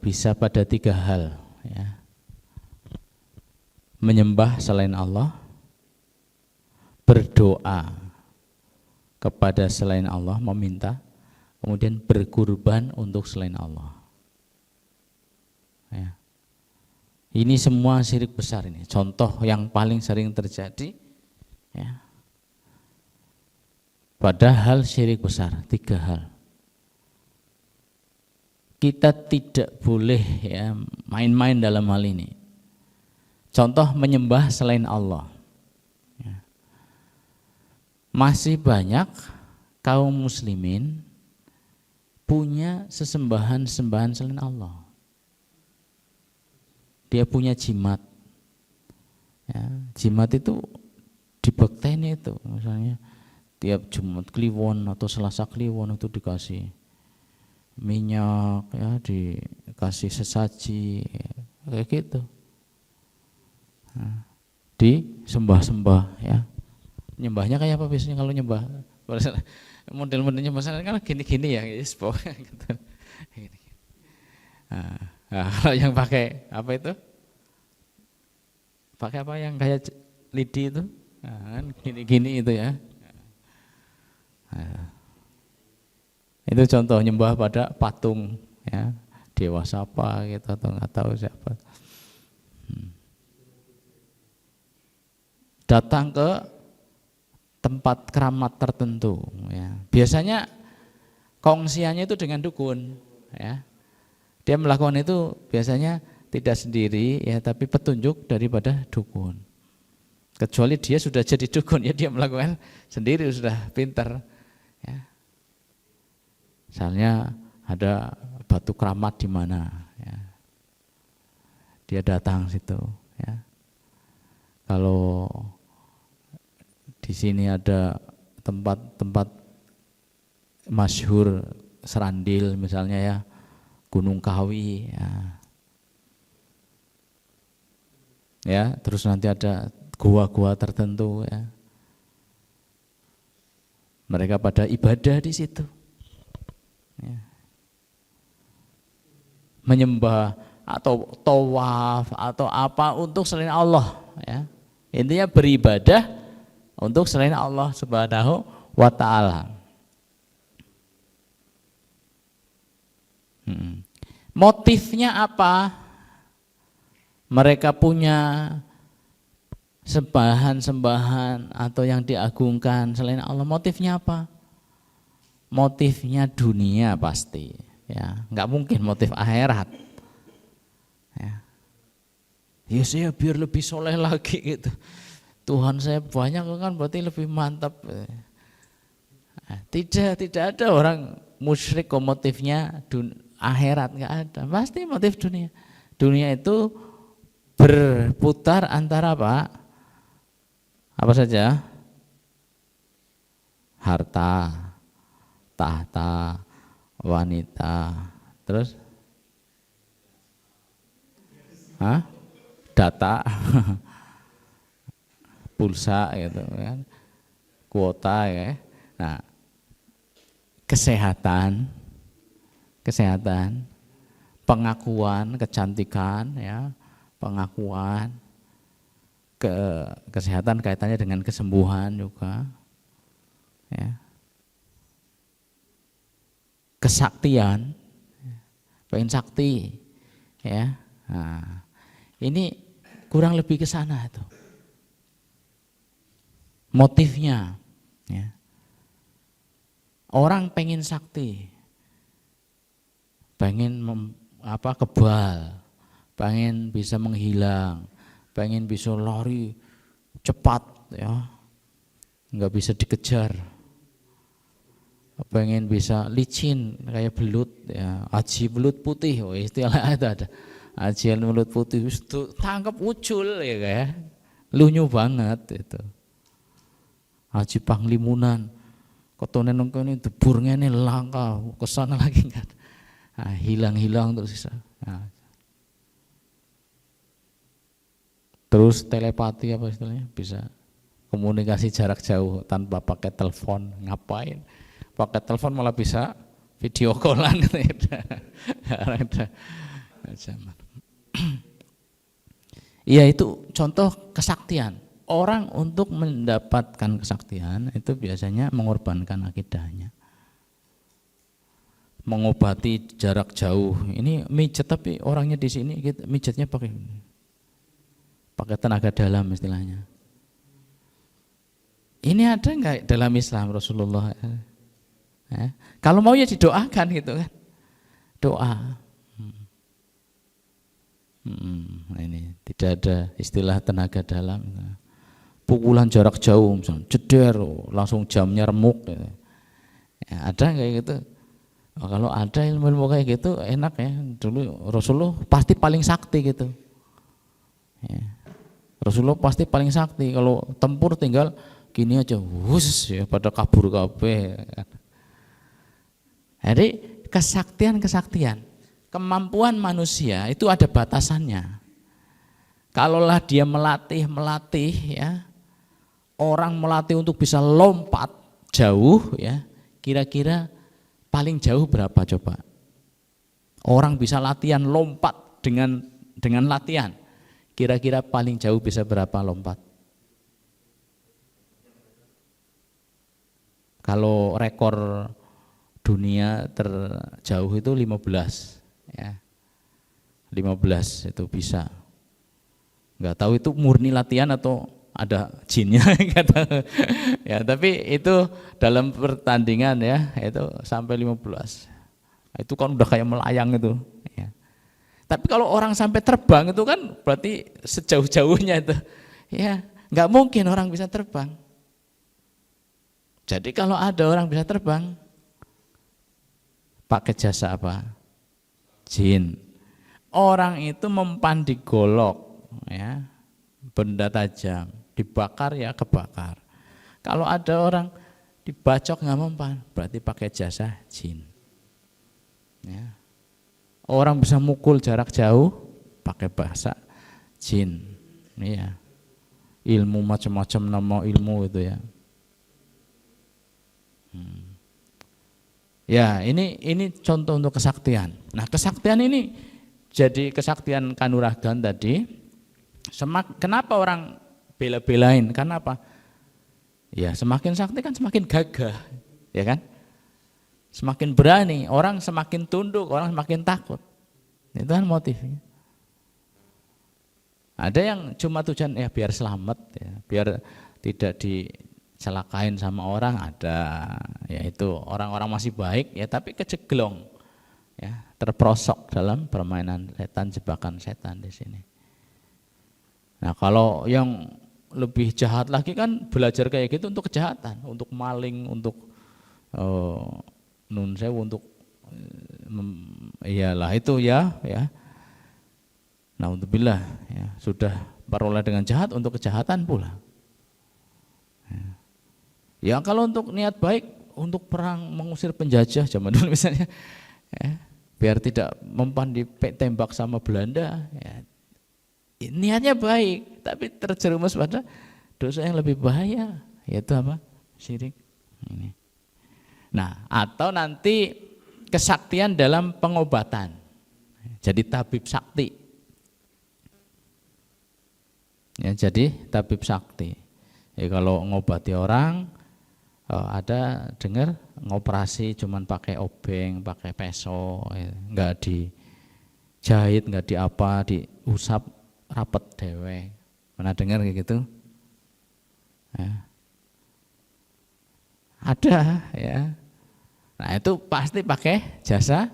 bisa pada 3 hal, ya. Menyembah selain Allah, berdoa kepada selain Allah, meminta, kemudian berkurban untuk selain Allah, ya. Ini semua syirik besar ini. Contoh yang paling sering terjadi, ya. Padahal syirik besar 3 hal. Kita tidak boleh, ya, main-main dalam hal ini. Contoh menyembah selain Allah. Masih banyak kaum muslimin punya sesembahan-sembahan selain Allah. Dia punya jimat. Ya, jimat itu dibekteni itu, misalnya tiap Jumat Kliwon atau Selasa Kliwon itu dikasih minyak, ya, dikasih sesaji, kayak gitu. Nah, disembah-sembah, ya. Nyembahnya kayak apa biasanya kalau nyembah? Model-modelnya masalah kan gini-gini ya, gitu. Nah, kalau yang pakai apa itu? Pakai apa yang kayak lidi itu? Nah, kan gini-gini itu ya. Nah, itu contoh nyembah pada patung, ya, dewa siapa gitu atau nggak tahu siapa. Datang ke tempat keramat tertentu, ya. Biasanya kongsiannya itu dengan dukun, ya. Dia melakukan itu biasanya tidak sendiri, ya, tapi petunjuk daripada dukun. Kecuali dia sudah jadi dukun, ya, dia melakukan sendiri sudah pintar, ya. Misalnya ada batu keramat di mana, ya. Dia datang situ, ya. Kalau di sini ada tempat-tempat masyhur Serandil misalnya, ya, Gunung Kawi, ya. Ya, terus nanti ada gua-gua tertentu, ya. Mereka pada ibadah di situ, ya. Menyembah atau tawaf atau apa untuk selain Allah, ya. Intinya beribadah untuk selain Allah Subhanahu wa ta'ala. Motifnya apa? Mereka punya sembahan-sembahan atau yang diagungkan selain Allah, motifnya apa? Motifnya dunia pasti, ya. Nggak mungkin motif akhirat, ya. Ya saya biar lebih soleh lagi gitu. Tuhan saya banyak kan berarti lebih mantap. Tidak ada orang musyrik kok motifnya akhirat, nggak ada. Pasti motif dunia. Dunia itu berputar antara apa? Apa saja? Harta, tahta, wanita, terus data, pulsa gitu kan, kuota, ya. Nah, kesehatan, pengakuan, kecantikan, ya, pengakuan, kesehatan kaitannya dengan kesembuhan juga, ya. Kesaktian, pengen sakti, ya. Nah, ini kurang lebih ke sana itu motifnya, ya. Orang pengen sakti, pengen kebal, pengen bisa menghilang, pengen bisa lari cepat, ya, nggak bisa dikejar, pengen bisa licin kayak belut, ya, aji belut putih, oh, istilah ada aji belut putih, itu tangkap ucul, ya, kayak lunyu banget itu. Haji Panglimunan, ketone nang kene debur ngene langka, kesana lagi kan. Nah, hilang terus. Nah. Terus telepati apa istilahnya, bisa komunikasi jarak jauh tanpa pakai telepon, ngapain? Pakai telepon malah bisa video callan gitu. Iya, itu contoh kesaktian. Orang untuk mendapatkan kesaktian itu biasanya mengorbankan akidahnya, mengobati jarak jauh. Ini mijet tapi orangnya di sini, gitu, mijetnya pakai tenaga dalam istilahnya. Ini ada nggak dalam Islam Rasulullah? Ya. Kalau mau ya didoakan gitu kan, doa. Ini tidak ada istilah tenaga dalam. Pukulan jarak jauh, misalnya jeder, langsung jamnya remuk. Ya, ada kayak gitu. Oh, kalau ada ilmu-ilmu kayak gitu enak ya. Dulu Rasulullah pasti paling sakti gitu. Ya. Rasulullah pasti paling sakti. Kalau tempur tinggal gini aja, wus ya pada kabur kabeh. Jadi kesaktian, kemampuan manusia itu ada batasannya. Kalaulah dia melatih ya, orang melatih untuk bisa lompat jauh ya, kira-kira paling jauh berapa coba? Orang bisa latihan lompat dengan latihan, kira-kira paling jauh bisa berapa lompat? Kalau rekor dunia terjauh itu 15 ya. 15 itu bisa. Enggak tahu itu murni latihan atau ada jinnya kata. Ya, tapi itu dalam pertandingan ya, itu sampai 15. Itu kan udah kayak melayang itu ya. Tapi kalau orang sampai terbang itu kan berarti sejauh-jauhnya itu. Ya, enggak mungkin orang bisa terbang. Jadi kalau ada orang bisa terbang, pakai jasa apa? Jin. Orang itu mempan di golok, ya, benda tajam, dibakar ya kebakar. Kalau ada orang dibacok nggak mempan, berarti pakai jasa jin. Ya. Orang bisa mukul jarak jauh, pakai bahasa jin. Ya. Ilmu macam-macam nama ilmu itu ya. Ya, ini contoh untuk kesaktian. Nah, kesaktian ini jadi kesaktian kanuragan tadi. Kenapa orang bela-belain? Karena apa? Ya, semakin sakti kan semakin gagah, ya kan? Semakin berani, orang semakin tunduk, orang semakin takut. Itu kan motifnya. Ada yang cuma tujuan ya biar selamat, ya, biar tidak dicelakain sama orang, ada, yaitu orang-orang masih baik ya tapi kejeglong ya, terperosok dalam permainan setan, jebakan setan di sini. Nah, kalau yang lebih jahat lagi kan belajar kayak gitu untuk kejahatan, untuk maling, untuk nun sewu, untuk iyalah itu ya. Naudzubillah ya, sudah peroleh dengan jahat untuk kejahatan pula. Ya kalau untuk niat baik, untuk perang mengusir penjajah zaman dulu misalnya, ya, biar tidak mempan ditembak sama Belanda, ya, niatnya baik, tapi terjerumus pada dosa yang lebih bahaya, yaitu apa? Syirik. Ini. Nah, atau nanti kesaktian dalam pengobatan, jadi tabib sakti. Ya, jadi tabib sakti. Ya, kalau ngobati orang, ada dengar ngoperasi cuman pakai obeng, pakai peso, ya, nggak dijahit, nggak diapa, diusap rapet dewe. Pernah dengar kayak gitu? Ya. Ada ya. Nah itu pasti pakai jasa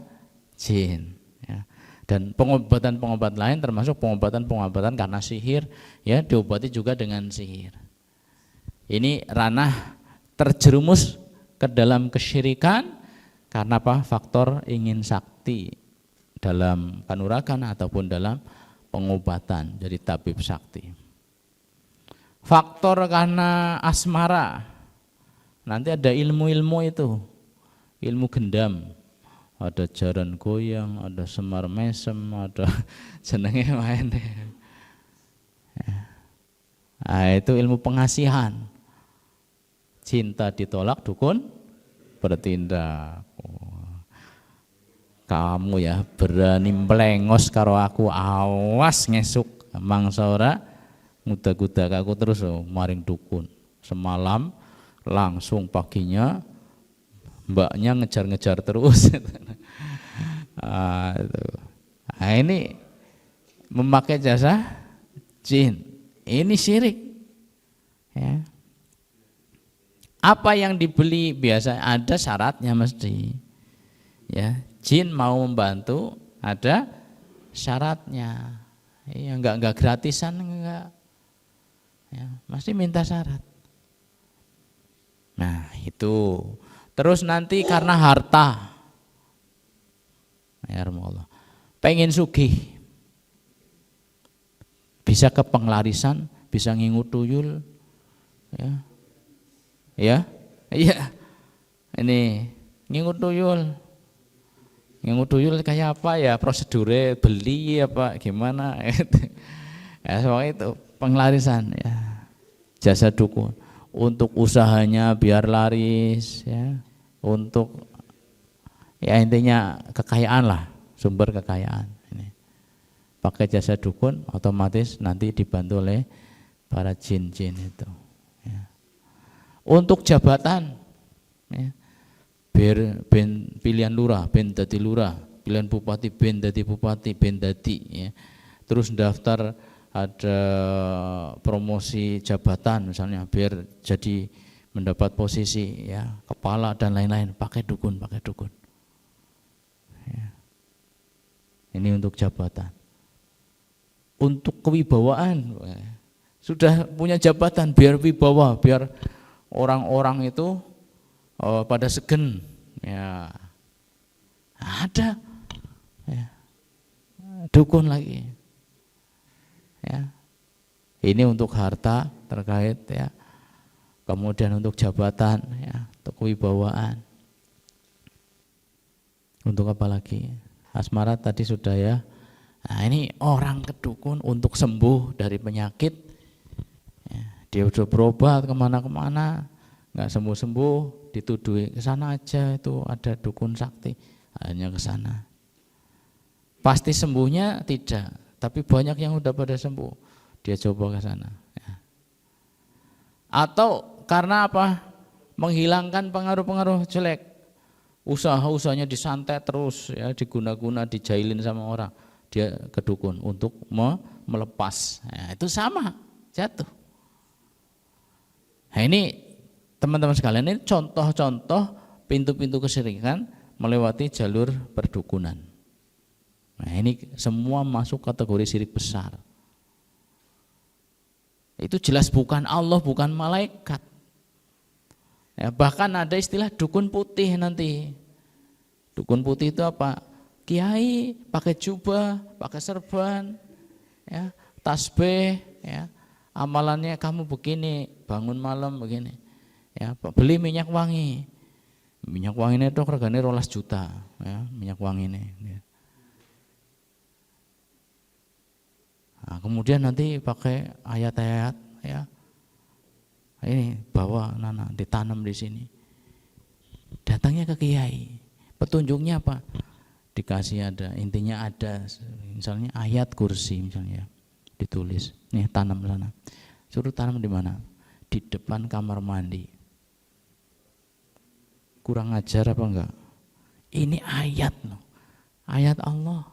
jin. Ya. Dan pengobatan lain termasuk pengobatan karena sihir, ya diobati juga dengan sihir. Ini ranah terjerumus ke dalam kesyirikan karena apa? Faktor ingin sakti dalam kanuragan ataupun dalam pengobatan, jadi tabib sakti. Faktor karena asmara, nanti ada ilmu-ilmu itu, ilmu gendam, ada jaran goyang, ada semar mesem, ada jenenge main. Nah, itu ilmu pengasihan. Cinta ditolak, dukun bertindak. Kamu ya berani melengos karo aku, awas ngesuk mangsa ora ngudak-udak aku terus maring dukun. Semalam langsung paginya mbaknya ngejar-ngejar terus. Nah, ini memakai jasa jin, ini syirik. Ya. Apa yang dibeli biasa ada syaratnya mesti. Ya, jin mau membantu ada syaratnya. Ya, enggak gratisan enggak. Ya, mesti minta syarat. Nah, itu Terus nanti karena harta, ya Allah, pengen sugih, bisa ke penglarisan, bisa ngingut tuyul, ya, ini ngingut tuyul kayak apa ya, prosedurnya beli apa gimana, ya soalnya itu penglarisan, ya, jasa dukun. Untuk usahanya biar laris, ya, untuk ya intinya kekayaan lah, sumber kekayaan. Ini pakai jasa dukun, otomatis nanti dibantu oleh para jin-jin itu. Ya. Untuk jabatan, ya, biar ben pilihan lurah, ben dadi lurah, pilihan bupati, ben dadi bupati, ben dadi. Ya. Terus daftar ada promosi jabatan misalnya biar jadi mendapat posisi, ya, kepala dan lain-lain, pakai dukun. Ya. Ini untuk jabatan. Untuk kewibawaan, sudah punya jabatan biar wibawa, biar orang-orang itu pada segen, ya, ada, ya, dukun lagi. Ya. Ini untuk harta terkait, ya. Kemudian untuk jabatan, ya, untuk kewibawaan. Untuk apa lagi? Asmara tadi sudah, ya. Nah, ini orang ke dukun untuk sembuh dari penyakit. Ya, dia udah berobat kemana-kemana, nggak sembuh-sembuh, dituduhi ke sana aja itu ada dukun sakti, hanya ke sana. Pasti sembuhnya tidak. Tapi banyak yang udah pada sembuh, dia coba ke sana. Ya. Atau karena apa? Menghilangkan pengaruh-pengaruh jelek, usahanya disantet terus, ya, diguna-guna, dijailin sama orang, dia ke dukun untuk melepas. Ya, itu sama, jatuh. Nah, ini teman-teman sekalian, ini contoh-contoh pintu-pintu kesyirikan melewati jalur perdukunan. Nah, ini semua masuk kategori syirik besar. Itu jelas bukan Allah, bukan malaikat. Ya, bahkan ada istilah dukun putih nanti. Dukun putih itu apa? Kiai pakai jubah, pakai serban, ya, tasbih, ya, amalannya kamu begini, bangun malam begini, ya, beli minyak wangi. Minyak wangi ini itu harganya 12 juta, ya, minyak wangi ini. Ya. Nah, kemudian nanti pakai ayat-ayat, ya, ini bawa nana ditanam di sini. Datangnya ke kiai, petunjuknya apa? Dikasih ada, intinya ada, misalnya ayat kursi misalnya, ditulis, nih tanam sana. Suruh tanam di mana? Di depan kamar mandi. Kurang ajar apa enggak? Ini ayat loh, ayat Allah.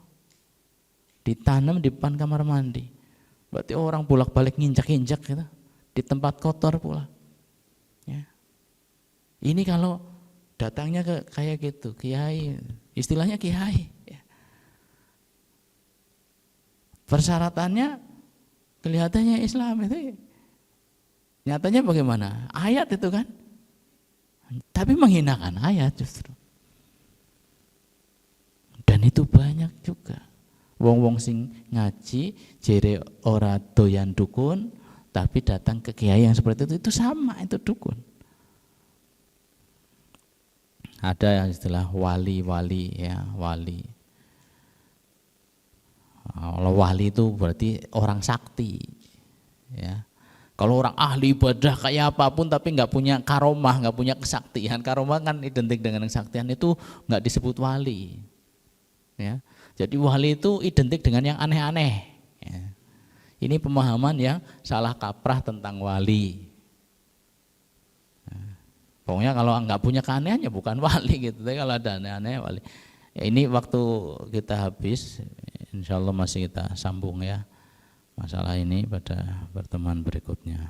Ditanam di depan kamar mandi. Berarti orang bolak-balik nginjak-injak gitu, di tempat kotor pula. Ya. Ini kalau datangnya ke kayak gitu, kiai, istilahnya kiai. Ya. Persyaratannya kelihatannya Islam itu, nyatanya bagaimana? Ayat itu kan, tapi menghinakan ayat justru. Dan itu banyak juga. Wong-wong sing ngaji jere ora doyan dukun, tapi datang ke kiai yang seperti itu sama, itu dukun. Ada yang istilah wali-wali, ya, wali. Kalau wali itu berarti orang sakti, ya. Kalau orang ahli ibadah kayak apapun tapi nggak punya karomah, nggak punya kesaktian, karomah kan identik dengan kesaktian, itu nggak disebut wali, ya. Jadi wali itu identik dengan yang aneh-aneh. Ya. Ini pemahaman yang salah kaprah tentang wali. Nah, pokoknya kalau nggak punya keanehannya bukan wali gitu. Tapi kalau ada aneh-aneh wali. Ya, ini waktu kita habis, insya Allah masih kita sambung, ya, masalah ini pada pertemuan berikutnya.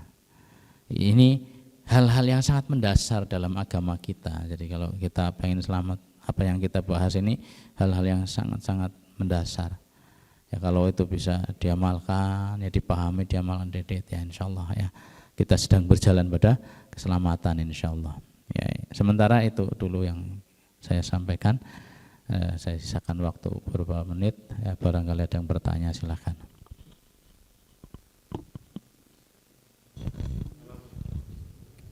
Ini hal-hal yang sangat mendasar dalam agama kita. Jadi kalau kita pengen selamat, apa yang kita bahas ini hal-hal yang sangat-sangat mendasar. Ya, kalau itu bisa diamalkan, ya, dipahami, diamalkan, ya, insya Allah, ya, kita sedang berjalan pada keselamatan insya Allah. Ya, Sementara itu dulu yang saya sampaikan. Saya sisakan waktu beberapa menit, ya, barangkali ada yang bertanya silakan.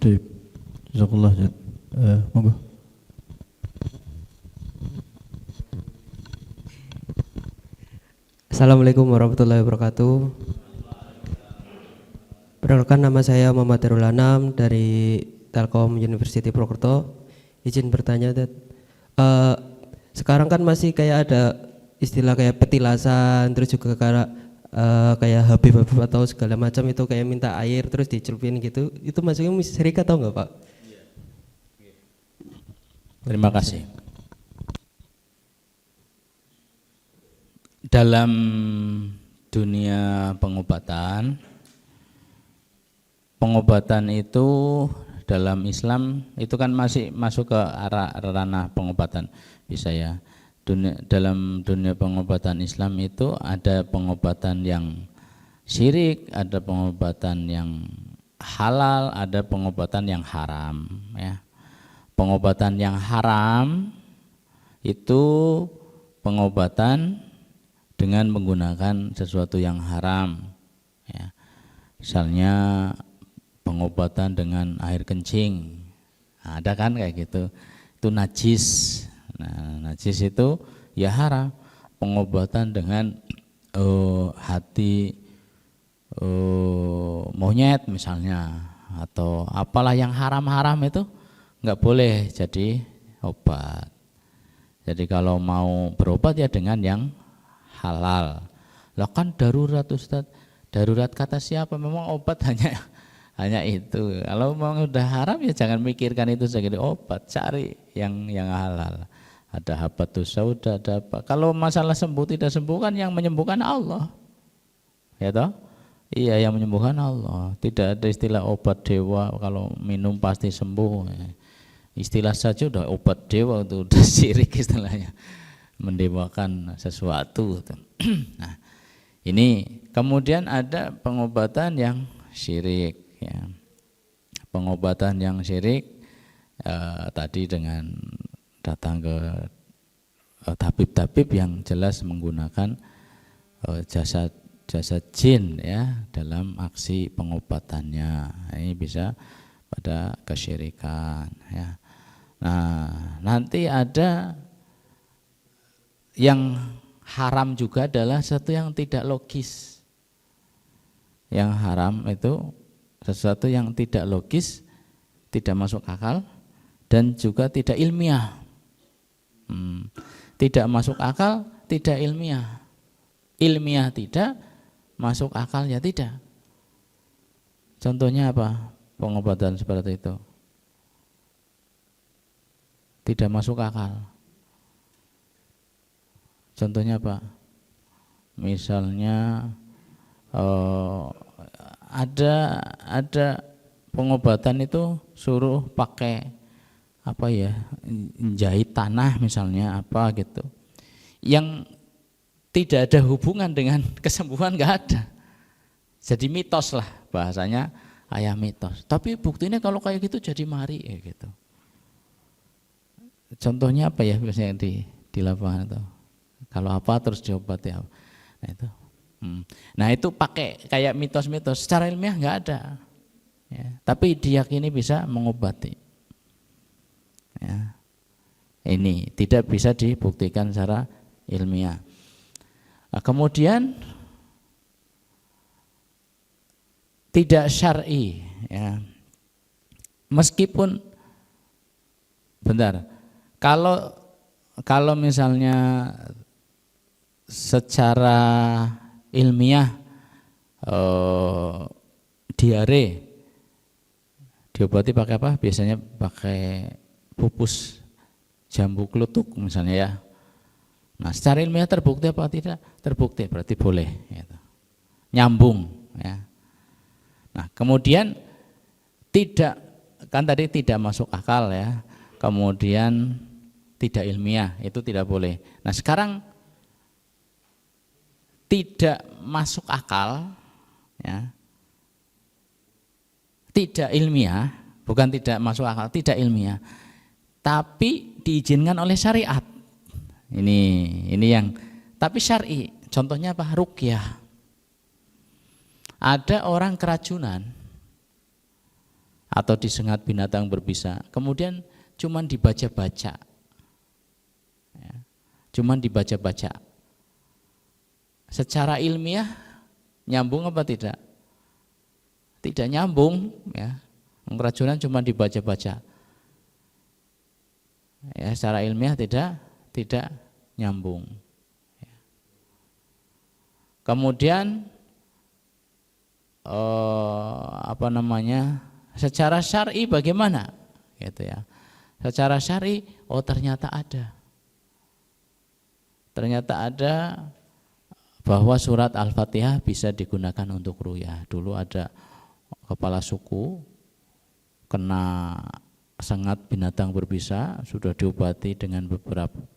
Baik, jazakallah. Monggo. Assalamualaikum warahmatullahi wabarakatuh. Perkenalkan, nama saya Muhammad Darul Anam dari Telkom University Purwokerto. Izin bertanya, sekarang kan masih kayak ada istilah kayak petilasan, terus juga kayak Habib atau segala macam itu kayak minta air terus dicelupin gitu. Itu masuknya syirik atau enggak, Pak? Terima kasih. Dalam dunia pengobatan itu dalam Islam itu kan masih masuk ke arah ranah pengobatan, bisa ya. Dalam dunia pengobatan Islam itu ada pengobatan yang syirik, ada pengobatan yang halal, ada pengobatan yang haram, ya. Pengobatan yang haram itu pengobatan dengan menggunakan sesuatu yang haram, ya. Misalnya pengobatan dengan air kencing, nah, ada kan kayak gitu, itu najis. Nah, najis itu ya haram. Pengobatan dengan hati monyet misalnya, atau apalah yang haram-haram itu nggak boleh jadi obat. Jadi kalau mau berobat ya dengan yang halal. Lah kan darurat, Ustaz. Darurat kata siapa? Memang obat hanya itu. Kalau mau udah haram ya jangan mikirkan itu sebagai obat, cari yang halal. Ada habatus sauda, ada apa. Kalau masalah sembuh tidak sembuh kan yang menyembuhkan Allah. Ya toh? Iya, yang menyembuhkan Allah. Tidak ada istilah obat dewa kalau minum pasti sembuh. Istilah saja udah obat dewa, itu udah syirik istilahnya. Mendewakan sesuatu. Nah, ini kemudian ada pengobatan yang syirik, ya. Pengobatan yang syirik tadi dengan datang ke tabib-tabib yang jelas menggunakan jasa jin, ya, dalam aksi pengobatannya. Ini bisa pada kesyirikan, ya. Nah, nanti ada yang haram juga adalah sesuatu yang tidak logis. Yang haram itu sesuatu yang tidak logis, tidak masuk akal, dan juga tidak ilmiah. Tidak masuk akal, tidak ilmiah. Ilmiah tidak, masuk akal ya tidak. Contohnya apa? Pengobatan seperti itu tidak masuk akal. Contohnya apa? Misalnya ada pengobatan itu suruh pakai apa ya, jahit tanah misalnya apa gitu, yang tidak ada hubungan dengan kesembuhan, nggak ada. Jadi mitos lah bahasanya, ayah mitos. Tapi buktinya kalau kayak gitu jadi mari gitu. Contohnya apa ya biasanya di lapangan itu? Kalau apa terus diobati apa? Nah itu. Nah itu pakai kayak mitos-mitos, secara ilmiah nggak ada, ya, tapi diyakini bisa mengobati, ya. Ini tidak bisa dibuktikan secara ilmiah. Nah, kemudian tidak syar'i, ya. Meskipun bentar, kalau misalnya secara ilmiah diare diobati pakai apa? Biasanya pakai pupus jambu klutuk misalnya, ya. Nah, secara ilmiah terbukti apa tidak? Terbukti, berarti boleh, gitu. Nyambung, ya. Nah, kemudian tidak, kan tadi tidak masuk akal, ya. Kemudian tidak ilmiah, itu tidak boleh. Nah, sekarang tidak masuk akal, ya, tidak ilmiah, bukan tidak masuk akal, tidak ilmiah. tapi diizinkan oleh syariat. Ini yang tapi syar'i. Contohnya apa? Ruqyah. Ada orang keracunan atau disengat binatang berbisa, kemudian cuman dibaca-baca. Ya, cuman dibaca-baca. Secara ilmiah nyambung apa tidak? Tidak nyambung, ya. Keracunan cuma dibaca-baca. Ya, secara ilmiah tidak nyambung. Ya. Kemudian secara syar'i bagaimana? Gitu ya. Secara syar'i, ternyata ada bahwa surat Al-Fatihah bisa digunakan untuk ruqyah. Dulu ada kepala suku kena sengat binatang berbisa, sudah diobati dengan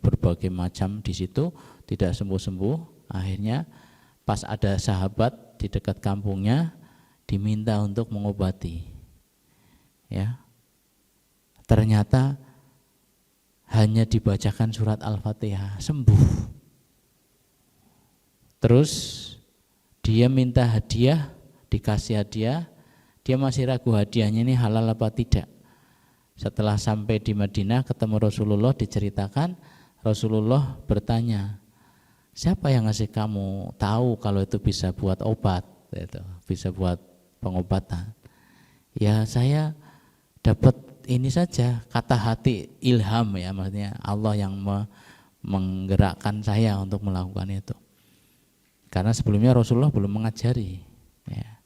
berbagai macam di situ, tidak sembuh-sembuh. Akhirnya pas ada sahabat di dekat kampungnya diminta untuk mengobati. Ya. Ternyata hanya dibacakan surat Al-Fatihah, sembuh. Terus dia minta hadiah, dikasih hadiah, dia masih ragu hadiahnya ini halal apa tidak. Setelah sampai di Madinah ketemu Rasulullah, diceritakan, Rasulullah bertanya, siapa yang ngasih kamu tahu kalau itu bisa buat obat, itu bisa buat pengobatan? Ya saya dapat ini saja, kata hati, ilham ya, maksudnya Allah yang menggerakkan saya untuk melakukan itu. Karena sebelumnya Rasulullah belum mengajari. Ya.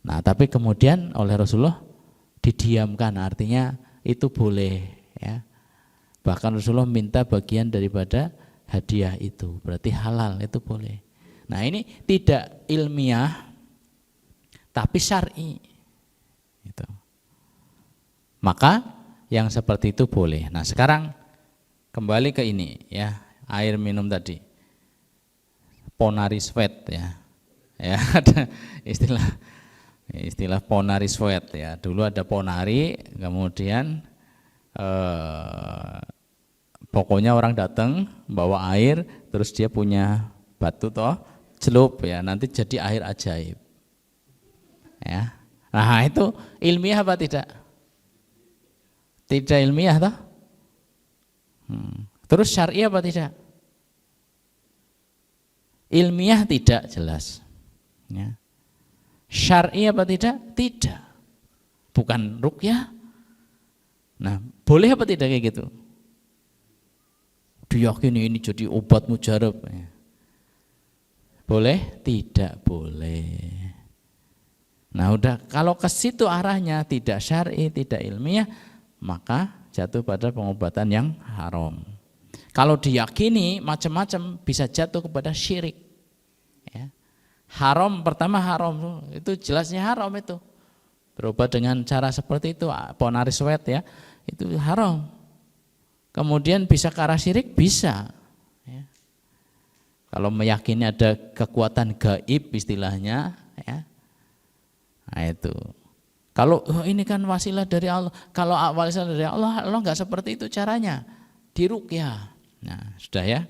Nah, tapi kemudian oleh Rasulullah didiamkan, artinya itu boleh. Ya. Bahkan Rasulullah minta bagian daripada hadiah itu, berarti halal, itu boleh. Nah, ini tidak ilmiah, tapi syar'i. Gitu. Maka yang seperti itu boleh. Nah, sekarang kembali ke ini ya, air minum tadi. Ponari sweat ya. Ya, ada istilah ponari sweat ya. Dulu ada ponari, kemudian pokoknya orang datang bawa air, terus dia punya batu toh, celup ya, nanti jadi air ajaib. Ya. Nah, itu ilmiah apa tidak? Tidak ilmiah toh? Terus syar'i apa tidak? Ilmiah tidak jelas. Ya. Syar'i apa tidak? Tidak. Bukan ruqyah. Nah, boleh apa tidak kayak gitu? Diyakini ini jadi obat mujarab. Ya. Boleh? Tidak boleh. Nah, udah kalau ke situ arahnya tidak syar'i, tidak ilmiah, maka jatuh pada pengobatan yang haram. Kalau diyakini macam-macam bisa jatuh kepada syirik. Ya. Haram, pertama haram, itu jelasnya haram itu. Berobat dengan cara seperti itu, ponari sweat ya, itu haram. Kemudian bisa ke arah syirik, bisa. Ya. Kalau meyakini ada kekuatan gaib istilahnya, ya. Nah itu. Kalau ini kan wasilah dari Allah, kalau wasilah dari Allah nggak seperti itu caranya, diruqyah. Nah sudah ya.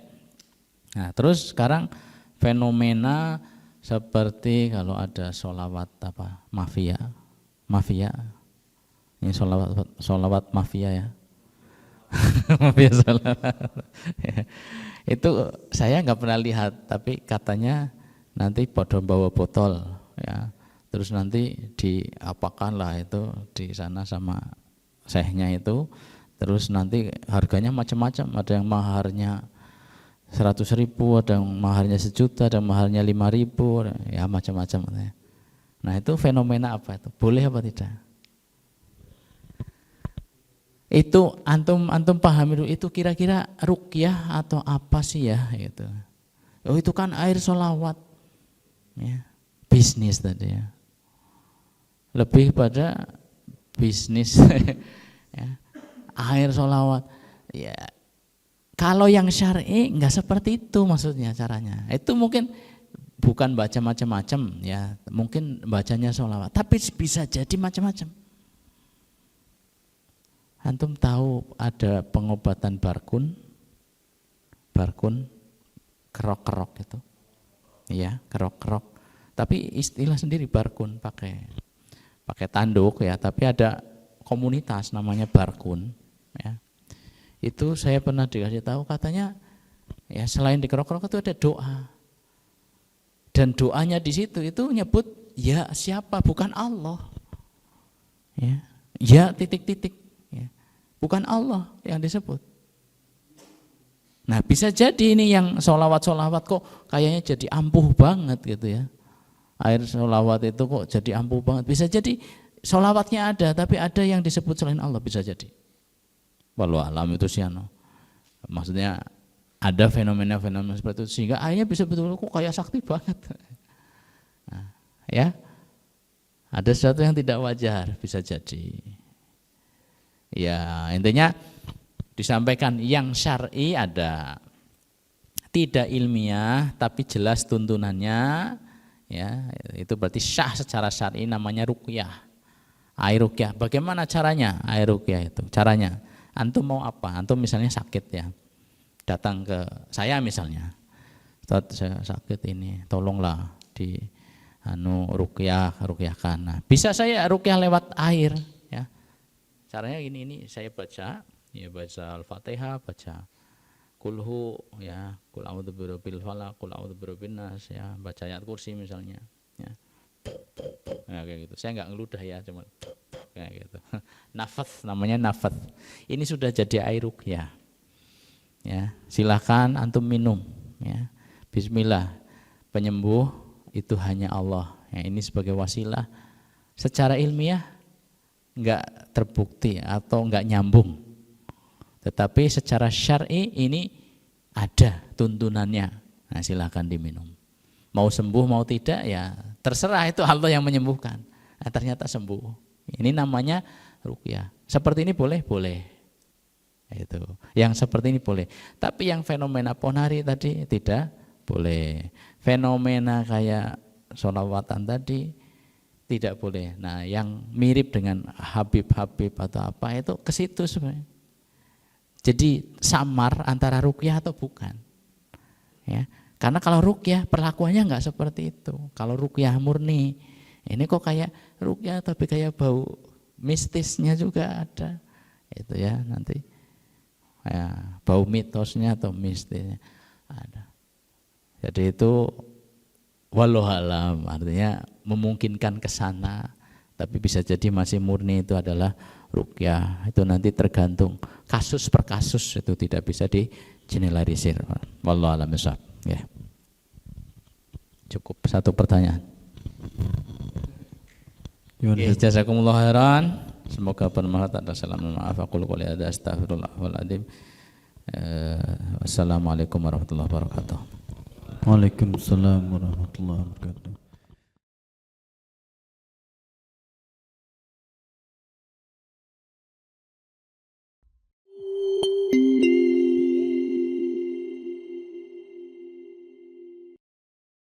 Nah terus sekarang fenomena seperti kalau ada sholawat apa mafia, ini sholawat mafia ya, mafia sholawat. Itu saya nggak pernah lihat, tapi katanya nanti pada bawa botol ya. Terus nanti diapakan lah itu di sana sama syekhnya itu, terus nanti harganya macam-macam, ada yang maharnya 100.000, ada yang maharnya 1 juta, ada yang maharnya 5.000, ya macam-macam. Nah itu fenomena apa itu? Boleh apa tidak? Itu antum paham itu kira-kira ruqyah atau apa sih ya? Gitu. Oh itu kan air sholawat, ya bisnis tadi ya. Lebih pada bisnis ya. Air sholawat ya. Kalau yang syar'i enggak seperti itu maksudnya caranya. Itu mungkin bukan baca macam-macam ya, mungkin bacanya sholawat, tapi bisa jadi macam-macam. Antum tahu ada pengobatan barkun kerok-kerok itu, ya kerok-kerok. Tapi istilah sendiri barkun pakai tanduk ya. Tapi ada komunitas namanya barkun, ya. Itu saya pernah dikasih tahu katanya, ya selain di kerok-kerok itu ada doa. Dan doanya di situ itu nyebut ya siapa, bukan Allah. Ya titik-titik. Bukan Allah yang disebut. Nah bisa jadi ini yang sholawat kok kayaknya jadi ampuh banget gitu ya. Air sholawat itu kok jadi ampuh banget. Bisa jadi sholawatnya ada tapi ada yang disebut selain Allah, bisa jadi. Wallahu alam itu sih maksudnya ada fenomena-fenomena seperti itu sehingga airnya bisa betul-betul kok kayak sakti banget. Nah, ya. Ada sesuatu yang tidak wajar, bisa jadi. Ya intinya disampaikan yang syar'i ada, tidak ilmiah tapi jelas tuntunannya, ya itu berarti syah secara syar'i, namanya ruqyah. Air ruqyah, bagaimana caranya air ruqyah itu? Caranya, antum mau apa? Antum misalnya sakit ya, datang ke saya misalnya, Ustaz saya sakit ini, tolonglah di ruqyahkan. Nah, bisa saya ruqyah lewat air. Caranya ini saya baca, ya baca Al-Fatihah, baca kulhu, ya kul a'udzu birabbil falaq, kul a'udzu birabbin nas, ya baca ayat kursi misalnya, ya. Nah, kayak gitu. Saya enggak ngeludah ya, cuma kayak gitu. Nafas, namanya nafas. Ini sudah jadi air ruqyah. Ya, silakan antum minum, ya. Bismillah. Penyembuh itu hanya Allah. Ya, ini sebagai wasilah. Secara ilmiah enggak terbukti atau enggak nyambung, tetapi secara syar'i ini ada tuntunannya. Nah, silakan diminum. Mau sembuh mau tidak ya terserah, itu Allah yang menyembuhkan. Nah, ternyata sembuh. Ini namanya ruqyah. Seperti ini boleh? Boleh. Itu. Yang seperti ini boleh. Tapi yang fenomena ponari tadi tidak boleh. Fenomena kayak sholawatan tadi tidak boleh. Nah, yang mirip dengan Habib atau apa itu ke situ sebenarnya. Jadi samar antara ruqyah atau bukan. Ya. Karena kalau ruqyah perlakuannya enggak seperti itu. Kalau ruqyah murni, ini kok kayak ruqyah tapi kayak bau mistisnya juga ada. Itu ya nanti. Ya, bau mitosnya atau mistisnya ada. Jadi itu wallahualam, artinya memungkinkan ke sana, tapi bisa jadi masih murni itu adalah ruqyah. Itu nanti tergantung kasus per kasus, itu tidak bisa digeneralisir. Wallahualam bishawab. Ya. Cukup satu pertanyaan. Jazakumullah khairan. Semoga bermanfaat. Assalamualaikum warahmatullahi wabarakatuh. Astagfirullahaladzim. Wassalamualaikum warahmatullahi wabarakatuh. Waalaikumsalam warahmatullahi wabarakatuh.